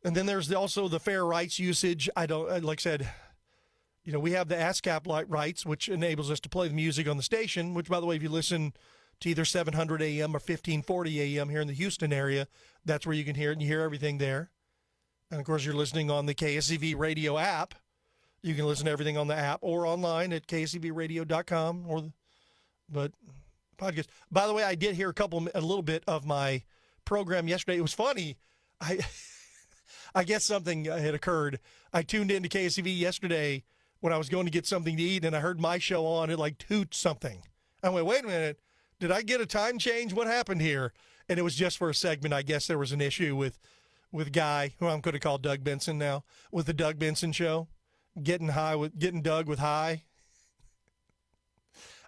U: And then there's also the fair rights usage. I don't, like I said, we have the ASCAP rights, which enables us to play the music on the station, which, by the way, if you listen to either 700 AM or 1540 AM here in the Houston area, that's where you can hear it, and you hear everything there. And, of course, you're listening on the KSEV Radio app. You can listen to everything on the app or online at ksevradio.com but podcast. By the way, I did hear a little bit of my program yesterday. It was funny. I guess something had occurred. I tuned into KSEV yesterday when I was going to get something to eat, and I heard my show on. It like toot something. I went, wait a minute. Did I get a time change? What happened here? And it was just for a segment. I guess there was an issue with Guy, who I'm going to call Doug Benson now, with the Doug Benson show, getting Doug with high.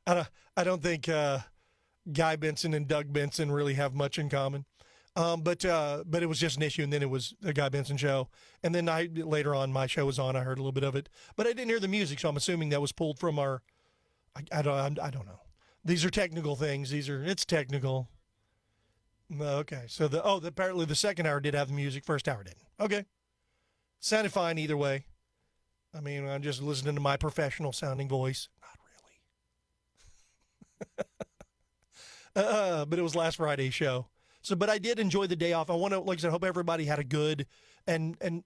U: I don't think Guy Benson and Doug Benson really have much in common. But it was just an issue, and then it was the Guy Benson show. And then later on, my show was on. I heard a little bit of it, but I didn't hear the music, so I'm assuming that was pulled from our. I don't know. These are technical things. It's technical. Okay, so apparently the second hour did have the music, first hour didn't. Okay, sounded fine either way. I mean, I'm just listening to my professional sounding voice. Not really. But it was last Friday's show. So, but I did enjoy the day off. I want to, like I said, hope everybody had a good and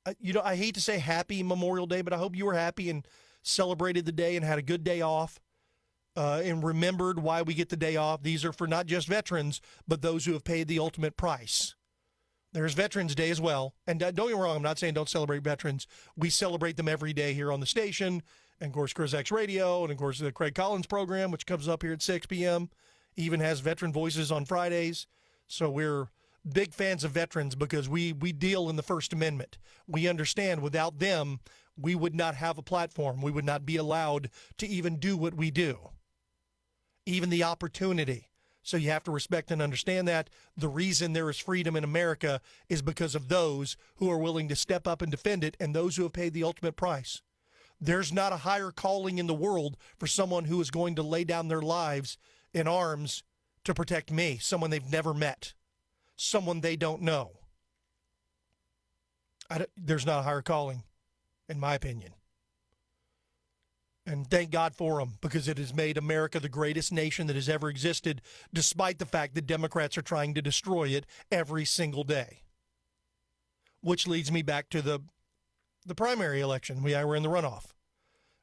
U: I hate to say happy Memorial Day, but I hope you were happy and celebrated the day and had a good day off. And remembered why we get the day off. These are for not just veterans, but those who have paid the ultimate price. There's Veterans Day as well. And don't get me wrong, I'm not saying don't celebrate veterans. We celebrate them every day here on the station. And, of course, ChrisXradio, and, of course, the Craig Collins program, which comes up here at 6 p.m., even has Veteran Voices on Fridays. So we're big fans of veterans because we deal in the First Amendment. We understand without them, we would not have a platform. We would not be allowed to even do what we do. Even the opportunity. So you have to respect and understand that. The reason there is freedom in America is because of those who are willing to step up and defend it and those who have paid the ultimate price. There's not a higher calling in the world for someone who is going to lay down their lives in arms to protect me, someone they've never met, someone they don't know. There's not a higher calling, in my opinion. And thank God for them, because it has made America the greatest nation that has ever existed, despite the fact that Democrats are trying to destroy it every single day. Which leads me back to the primary election. We're in the runoff.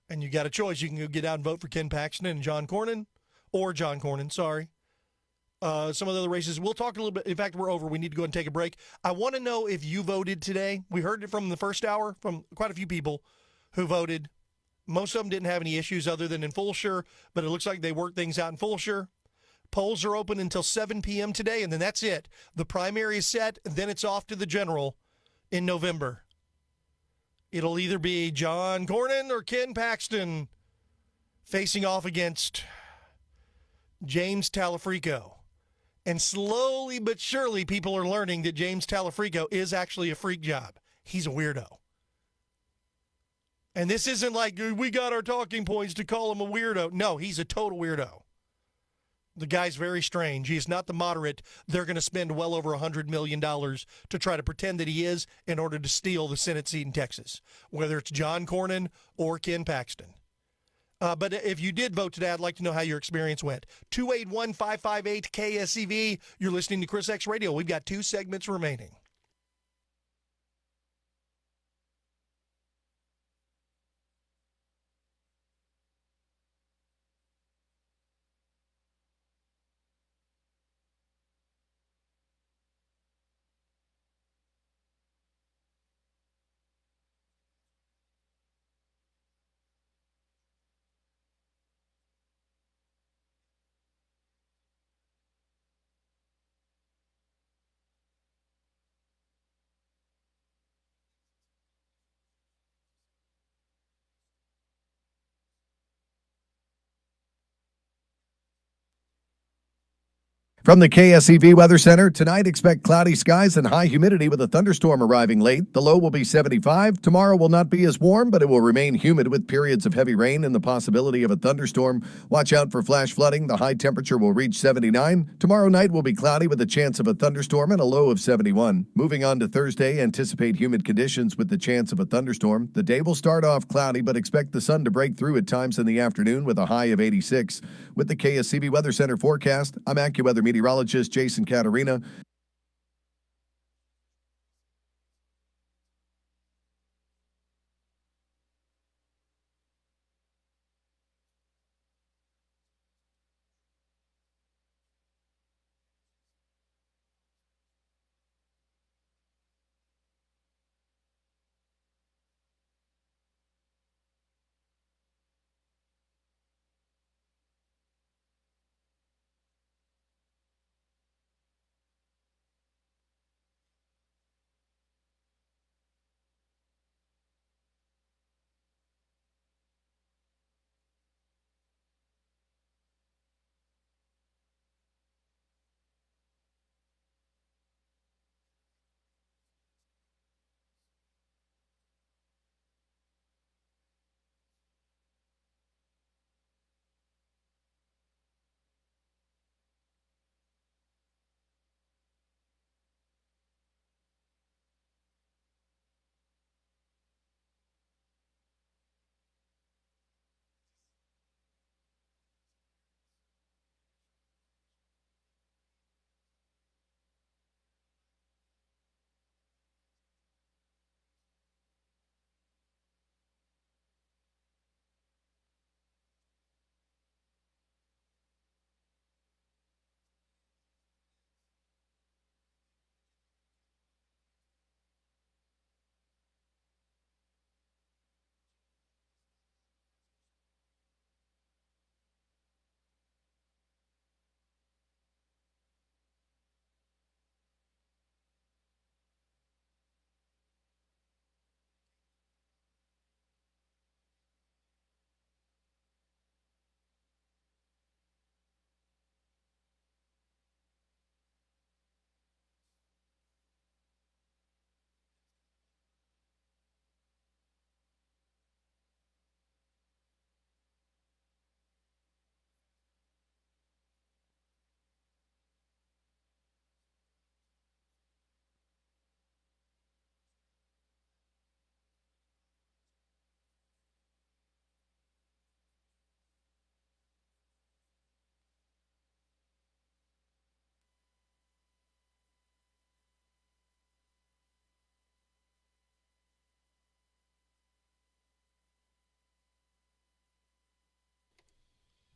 U: And you got a choice. You can go get out and vote for Ken Paxton and John Cornyn. Some of the other races. We'll talk a little bit. In fact, we're over. We need to go and take a break. I want to know if you voted today. We heard it from the first hour from quite a few people who voted. Most of them didn't have any issues other than in Fulshire, but it looks like they worked things out in Fulshire. Polls are open until 7 p.m. today, and then that's it. The primary is set, and then it's off to the general in November. It'll either be John Cornyn or Ken Paxton facing off against James Talafrico. And slowly but surely, people are learning that James Talafrico is actually a freak job. He's a weirdo. And this isn't like we got our talking points to call him a weirdo. No, he's a total weirdo. The guy's very strange. He's not the moderate they're going to spend well over $100 million to try to pretend that he is in order to steal the Senate seat in Texas, whether it's John Cornyn or Ken Paxton. But if you did vote today, I'd like to know how your experience went. 281-558-KSEV. You're listening to Chris X Radio. We've got 2 segments remaining.
N: From the KSEV Weather Center, tonight expect cloudy skies and high humidity with a thunderstorm arriving late. The low will be 75. Tomorrow will not be as warm, but it will remain humid with periods of heavy rain and the possibility of a thunderstorm. Watch out for flash flooding. The high temperature will reach 79. Tomorrow night will be cloudy with a chance of a thunderstorm and a low of 71. Moving on to Thursday, anticipate humid conditions with the chance of a thunderstorm. The day will start off cloudy, but expect the sun to break through at times in the afternoon with a high of 86. With the KSEV Weather Center forecast, I'm AccuWeather meteorologist Jason Caterina.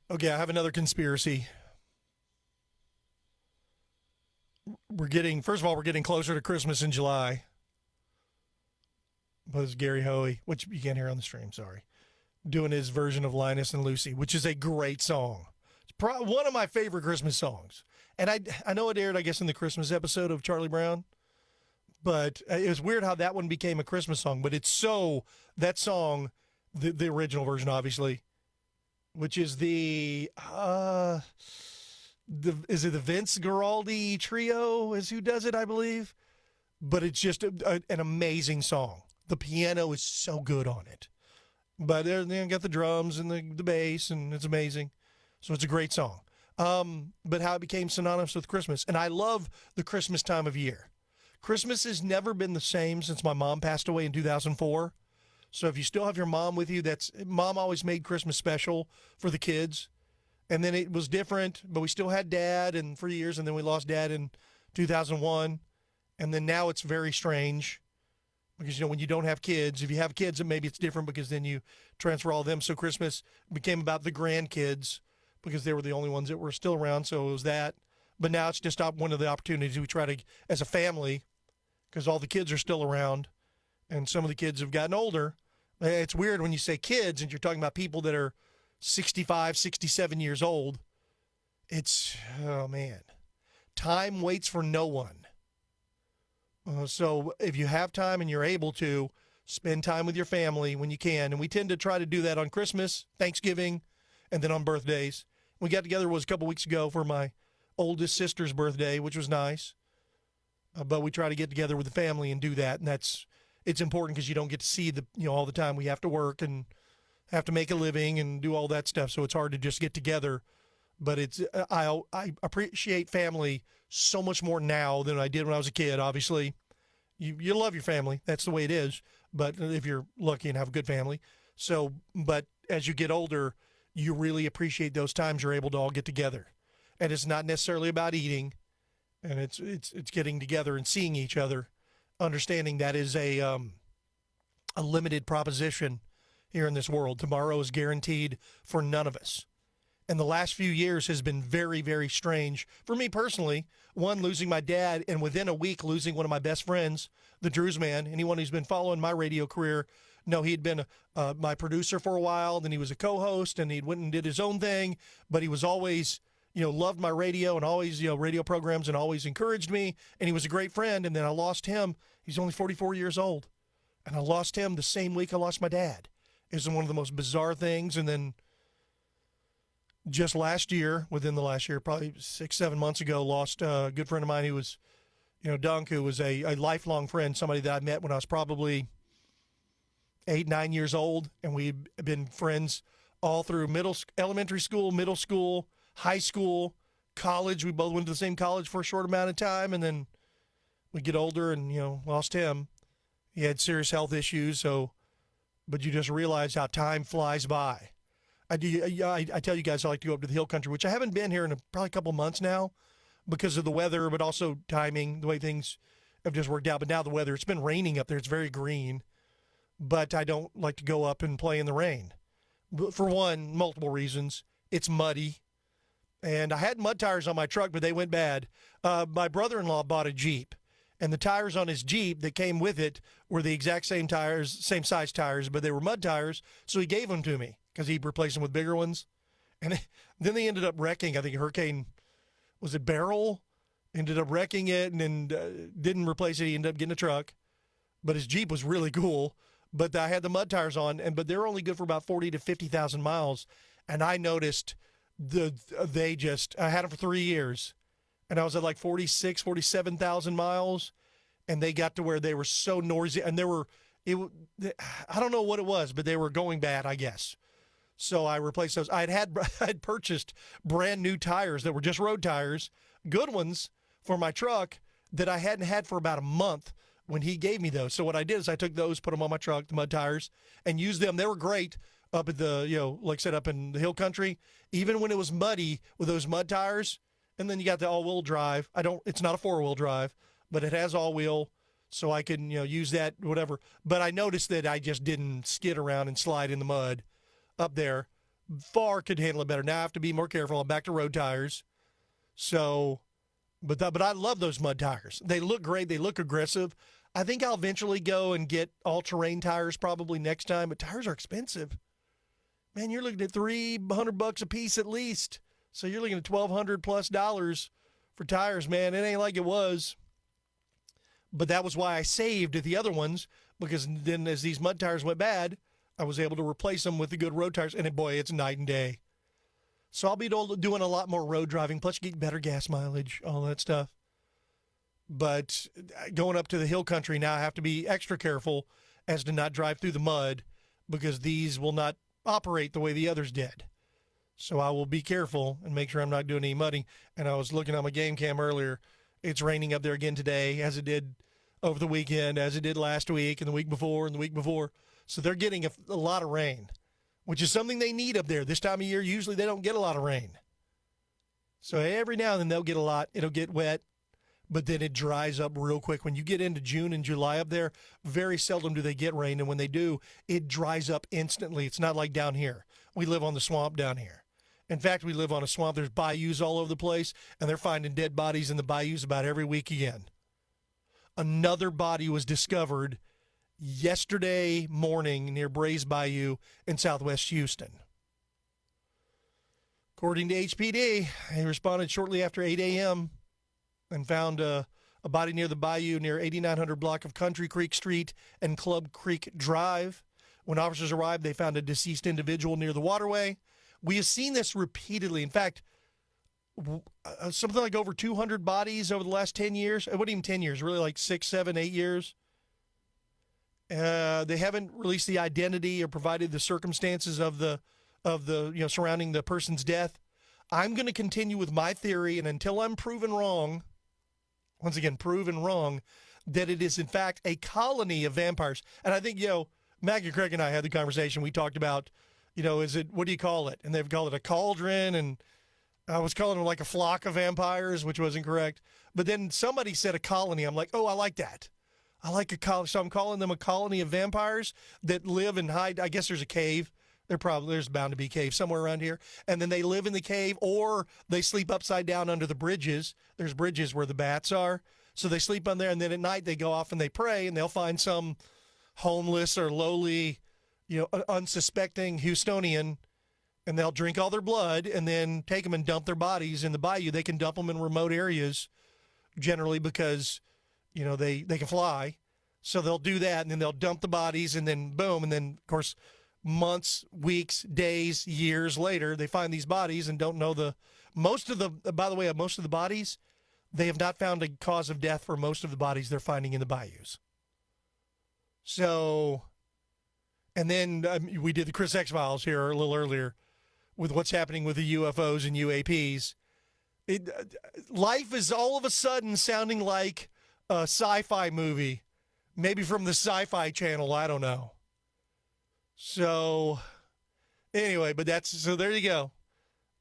U: Okay, I have another conspiracy. First of all, we're getting closer to Christmas in July. But it's Gary Hoey, which you can't hear on the stream, sorry, doing his version of Linus and Lucy, which is a great song. It's one of my favorite Christmas songs. And I know it aired, I guess, in the Christmas episode of Charlie Brown. But it was weird how that one became a Christmas song. But it's that song, the original version, obviously, which is is it the Vince Guaraldi Trio is who does it, I believe. But it's just an amazing song. The piano is so good on it. But they got the drums and the bass, and it's amazing. So it's a great song. But how it became synonymous with Christmas. And I love the Christmas time of year. Christmas has never been the same since my mom passed away in 2004. So if you still have your mom with you, Mom always made Christmas special for the kids. And then it was different, but we still had Dad for years, and then we lost Dad in 2001. And then now it's very strange. Because, when you don't have kids, if you have kids, maybe it's different because then you transfer all of them. So Christmas became about the grandkids because they were the only ones that were still around. So it was that. But now it's just one of the opportunities we try to, as a family, because all the kids are still around and some of the kids have gotten older. It's weird when you say kids and you're talking about people that are 65, 67 years old. Oh man, time waits for no one. So if you have time and you're able to, spend time with your family when you can. And we tend to try to do that on Christmas, Thanksgiving, and then on birthdays. We got together, a couple weeks ago for my oldest sister's birthday, which was nice. But we try to get together with the family and do that. And it's important because you don't get to see all the time. We have to work and have to make a living and do all that stuff. So it's hard to just get together. But I appreciate family so much more now than I did when I was a kid. Obviously, you love your family. That's the way it is. But if you're lucky and have a good family. But as you get older, you really appreciate those times you're able to all get together. And it's not necessarily about eating. And it's getting together and seeing each other, understanding that is a limited proposition here in this world. Tomorrow is guaranteed for none of us. And the last few years has been very, very strange. For me personally, one, losing my dad, and within a week losing one of my best friends, the Drews Man. Anyone who's been following my radio career, he had been my producer for a while, then he was a co-host, and he went and did his own thing, but he was always, loved my radio and always, radio programs and always encouraged me, and he was a great friend, and then I lost him. He's only 44 years old, and I lost him the same week I lost my dad. It was one of the most bizarre things, and then just within the last year, probably 6-7 months ago, lost a good friend of mine who was, Dunk, who was a lifelong friend, somebody that I met when I was probably 8-9 years old, and we've been friends all through elementary school, middle school, high school, college. We both went to the same college for a short amount of time, and then we get older and, lost him. He had serious health issues, but you just realize how time flies by. I tell you guys I like to go up to the hill country, which I haven't been here in probably a couple months now because of the weather, but also timing, the way things have just worked out. But now the weather, it's been raining up there. It's very green, but I don't like to go up and play in the rain. For one, multiple reasons. It's muddy, and I had mud tires on my truck, but they went bad. My brother-in-law bought a Jeep, and the tires on his Jeep that came with it were the exact same tires, same size tires, but they were mud tires, so he gave them to me because he replaced them with bigger ones. And then they ended up wrecking, I think Hurricane, was it Beryl? Ended up wrecking it and then didn't replace it. He ended up getting a truck. But his Jeep was really cool. But I had the mud tires on, but they're only good for about 40 to 50,000 miles. And I noticed I had them for 3 years. And I was at like 46, 47,000 miles. And they got to where they were so noisy. And I don't know what it was, but they were going bad, I guess. So I replaced those. I'd purchased brand new tires that were just road tires, good ones for my truck that I hadn't had for about a month when he gave me those. So what I did is I took those, put them on my truck, the mud tires, and used them. They were great up at the, like I said, up in the hill country, even when it was muddy with those mud tires. And then you got the all-wheel drive. It's not a four-wheel drive, but it has all-wheel, so I can, use that, whatever. But I noticed that I just didn't skid around and slide in the mud up there. far could handle it better. Now I have to be more careful. I'm back to road tires. So, but I love those mud tires. They look great. They look aggressive. I think I'll eventually go and get all-terrain tires probably next time, but tires are expensive. Man, you're looking at $300 a piece at least. So you're looking at $1,200+ for tires, man. It ain't like it was. But that was why I saved the other ones, because then as these mud tires went bad, I was able to replace them with the good road tires. And boy, it's night and day. So I'll be doing a lot more road driving, plus you get better gas mileage, all that stuff. But going up to the hill country now, I have to be extra careful as to not drive through the mud, because these will not operate the way the others did. So I will be careful and make sure I'm not doing any mudding. And I was looking on my game cam earlier. It's raining up there again today, as it did over the weekend, as it did last week and the week before and the week before. So they're getting a lot of rain, which is something they need up there. This time of year, usually they don't get a lot of rain. So every now and then they'll get a lot. It'll get wet, but then it dries up real quick. When you get into June and July up there, very seldom do they get rain. And when they do, it dries up instantly. It's not like down here. We live on the swamp down here. In fact, we live on a swamp. There's bayous all over the place, and they're finding dead bodies in the bayous about every week again. Another body was discovered yesterday morning near Brays Bayou in southwest Houston. According to HPD, they responded shortly after 8 a.m. and found a body near the bayou near 8900 block of Country Creek Street and Club Creek Drive. When officers arrived, they found a deceased individual near the waterway. We have seen this repeatedly. In fact, something like over 200 bodies over the last 10 years. It wasn't even 10 years, really like 6, 7, 8 years. They haven't released the identity or provided the circumstances of the surrounding the person's death. I'm going to continue with my theory, and until I'm proven wrong, once again, proven wrong, that it is in fact a colony of vampires. And I think, Maggie Craig and I had the conversation. We talked about, what do you call it? And they've called it a cauldron, and I was calling them like a flock of vampires, which wasn't correct. But then somebody said a colony. I'm like, oh, I like that. I like a colony. So I'm calling them a colony of vampires that live and hide. I guess there's a cave. There's bound to be a cave somewhere around here. And then they live in the cave, or they sleep upside down under the bridges. There's bridges where the bats are. So they sleep on there, and then at night they go off and they pray, and they'll find some homeless or lowly, unsuspecting Houstonian, and they'll drink all their blood and then take them and dump their bodies in the bayou. They can dump them in remote areas generally because, they can fly. So they'll do that, and then they'll dump the bodies, and then boom. And then, of course, months, weeks, days, years later, they find these bodies and don't know most of the bodies, they have not found a cause of death for most of the bodies they're finding in the bayous. So, and then we did the Chris X Files here a little earlier with what's happening with the UFOs and UAPs. Life is all of a sudden sounding like a sci-fi movie, maybe from the Sci-Fi Channel, I don't know. So, anyway, so there you go.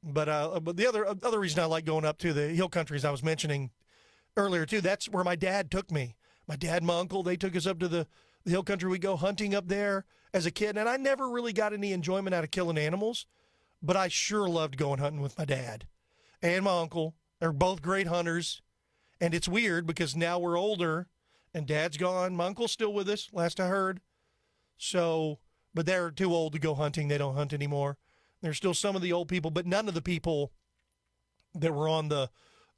U: But the other reason I like going up to the hill countries I was mentioning earlier too, that's where my dad took me. My dad and my uncle, they took us up to the hill country. We go hunting up there as a kid, and I never really got any enjoyment out of killing animals, but I sure loved going hunting with my dad and my uncle. They're both great hunters, and it's weird because now we're older, and Dad's gone. My uncle's still with us, last I heard. So, but they're too old to go hunting. They don't hunt anymore. There's still some of the old people, but none of the people that were on the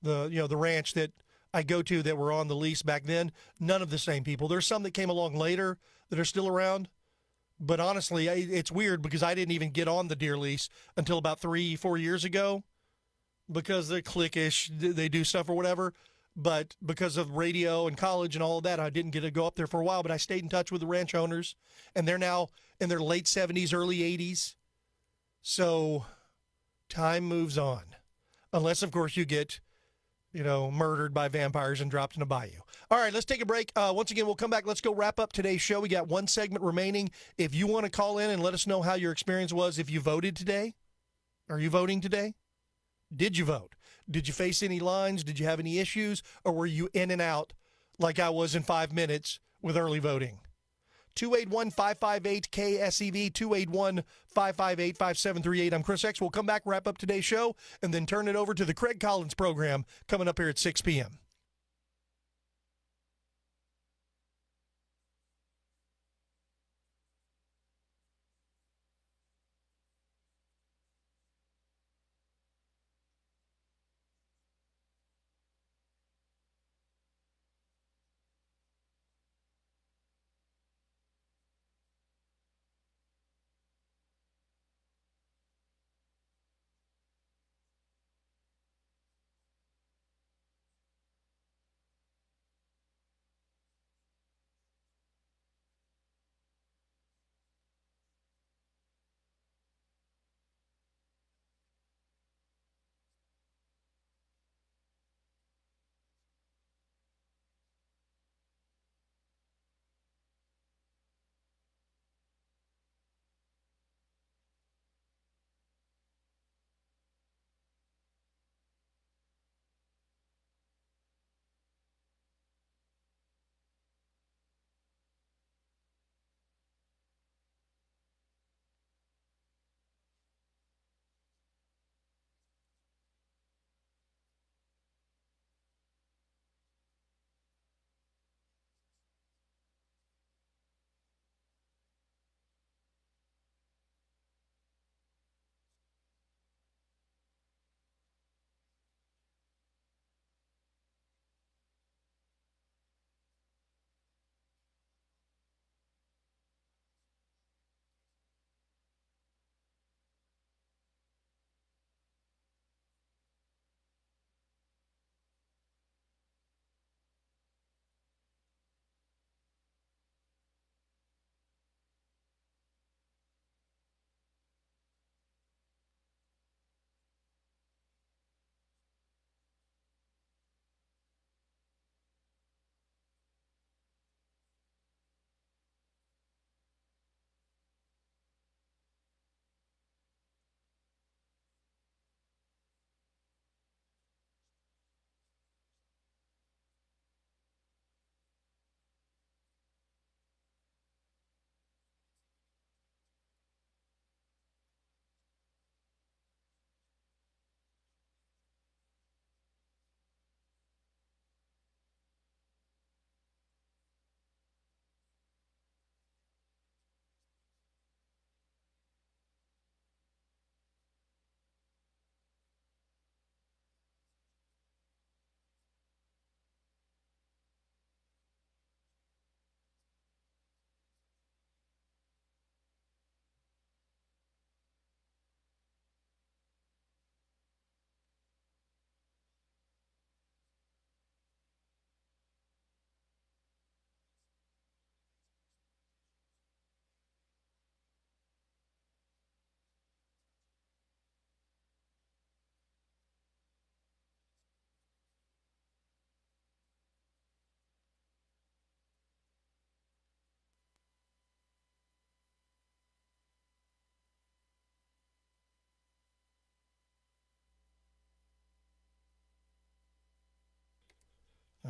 U: ranch that I go to that were on the lease back then, none of the same people. There's some that came along later that are still around. But honestly, it's weird because I didn't even get on the deer lease until about 3-4 years ago because they're cliquish, they do stuff or whatever. But because of radio and college and all of that, I didn't get to go up there for a while. But I stayed in touch with the ranch owners, and they're now in their late 70s, early 80s. So time moves on. Unless, of course, you get, murdered by vampires and dropped in a bayou. All right, let's take a break. Once again, we'll come back. Let's go wrap up today's show. We got one segment remaining. If you want to call in and let us know how your experience was, if you voted today. Are you voting today? Did you vote? Did you face any lines? Did you have any issues? Or were you in and out like I was in 5 minutes with early voting? 281-558-KSEV, 281-558-5738. I'm Chris X. We'll come back, wrap up today's show, and then turn it over to the Craig Collins program coming up here at 6 p.m.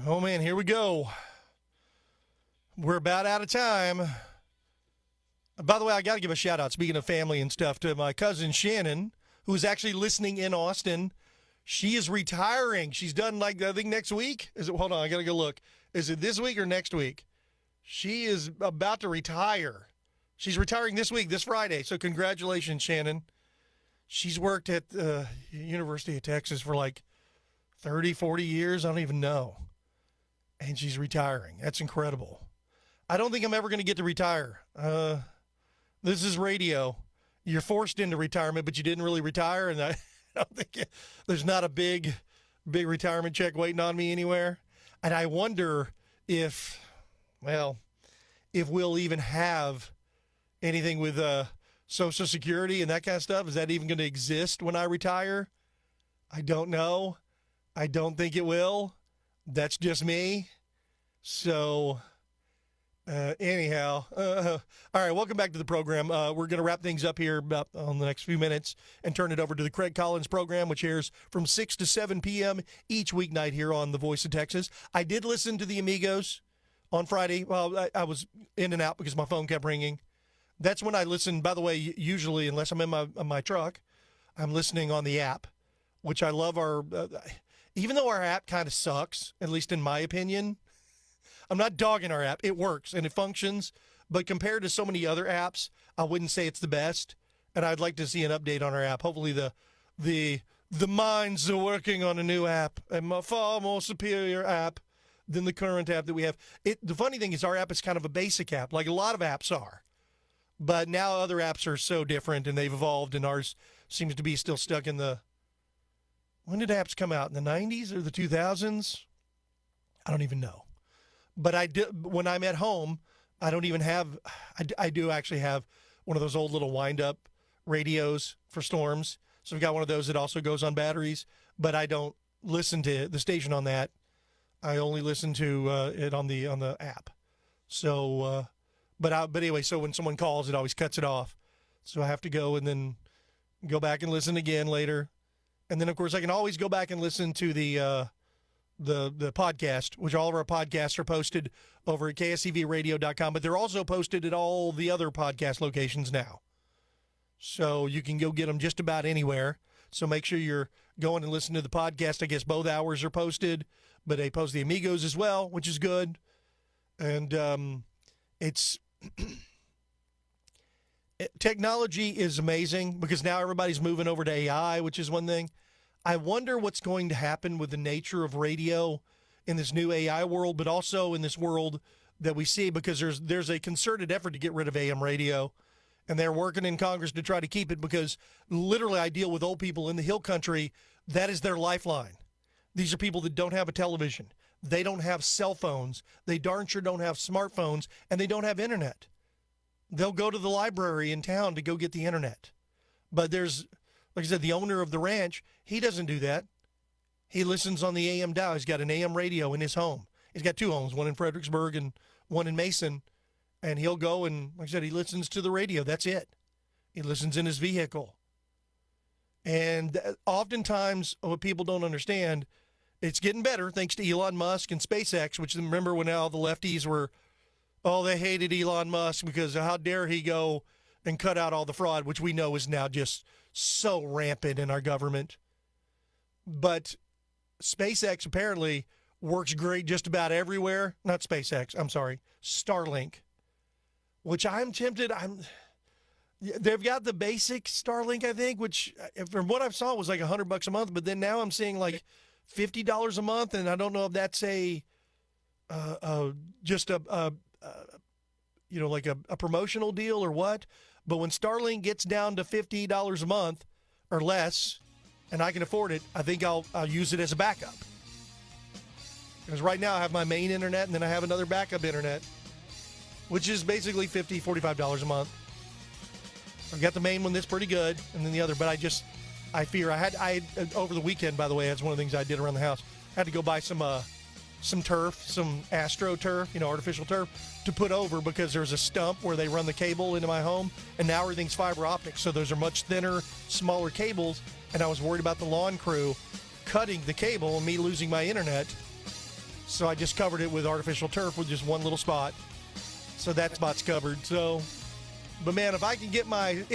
U: Oh, man, here we go. We're about out of time. By the way, I got to give a shout-out, speaking of family and stuff, to my cousin Shannon, who is actually listening in Austin. She is retiring. She's done, I think, next week. Hold on, I got to go look. Is it this week or next week? She is about to retire. She's retiring this week, this Friday. So congratulations, Shannon. She's worked at the University of Texas for 30, 40 years. I don't even know. And she's retiring. That's incredible. I don't think I'm ever going to get to retire. This is radio. You're forced into retirement, but you didn't really retire. And I don't think there's not a big retirement check waiting on me anywhere. And I wonder if we'll even have anything with Social Security and that kind of stuff. Is that even going to exist when I retire? I don't know. I don't think it will. That's just me. So, anyhow, all right, welcome back to the program. We're going to wrap things up here about on the next few minutes and turn it over to the Craig Collins program, which airs from 6 to 7 p.m. each weeknight here on The Voice of Texas. I did listen to the Amigos On Friday, well, I was in and out because my phone kept ringing. That's when I listen. By the way, usually, unless I'm in my truck, I'm listening on the app, which I love. Even though our app kind of sucks, at least in my opinion, I'm not dogging our app. It works and it functions, but compared to so many other apps, I wouldn't say it's the best. And I'd like to see an update on our app. Hopefully, the minds are working on a new app, a far more superior app than the current app that we have. The funny thing is our app is kind of a basic app, like a lot of apps are. But now other apps are so different, and they've evolved, and ours seems to be still stuck in the... When did apps come out? In the 90s or the 2000s? I don't even know. But when I'm at home, I don't even have... I do actually have one of those old little wind-up radios for storms. So I've got one of those that also goes on batteries, but I don't listen to the station on that. I only listen to it on the app. So, but anyway, so when someone calls, it always cuts it off. So I have to go and then go back and listen again later. And then, of course, I can always go back and listen to the podcast, which all of our podcasts are posted over at KSEVradio.com, but they're also posted at all the other podcast locations now. So you can go get them just about anywhere. So make sure you're going and listening to the podcast. I guess both hours are posted, but they post the Amigos as well, which is good. And it's technology is amazing because now everybody's moving over to AI, which is one thing. I wonder what's going to happen with the nature of radio in this new AI world, but also in this world that we see, because there's a concerted effort to get rid of AM radio. And they're working in Congress to try to keep it because literally I deal with old people in the hill country. That is their lifeline. These are people that don't have a television. They don't have cell phones. They darn sure don't have smartphones, and they don't have internet. They'll go to the library in town to go get the internet. But there's, like I said, the owner of the ranch, he doesn't do that. He listens on the AM dial. He's got an AM radio in his home. He's got two homes, one in Fredericksburg and one in Mason. And he'll go and, like I said, he listens to the radio. That's it. He listens in his vehicle. And oftentimes, what people don't understand, it's getting better thanks to Elon Musk and SpaceX, which remember when all the lefties were, they hated Elon Musk because how dare he go and cut out all the fraud, which we know is now just so rampant in our government. But SpaceX apparently works great just about everywhere. Not SpaceX, I'm sorry, Starlink. Which I'm tempted. They've got the basic Starlink, I think, which from what I saw was like $100 a month. But then now I'm seeing like $50 a month, and I don't know if that's just a promotional deal or what. But when Starlink gets down to $50 a month or less, and I can afford it, I think I'll use it as a backup. Because right now I have my main internet, and then I have another backup internet, which is basically $50, $45 a month. I've got the main one that's pretty good, and then the other, but I fear I over the weekend, by the way, that's one of the things I did around the house. I had to go buy some turf, some AstroTurf, artificial turf, to put over because there's a stump where they run the cable into my home, and now everything's fiber optic, so those are much thinner, smaller cables, and I was worried about the lawn crew cutting the cable and me losing my internet, so I just covered it with artificial turf with just one little spot. So that spot's covered. But man, if I can get my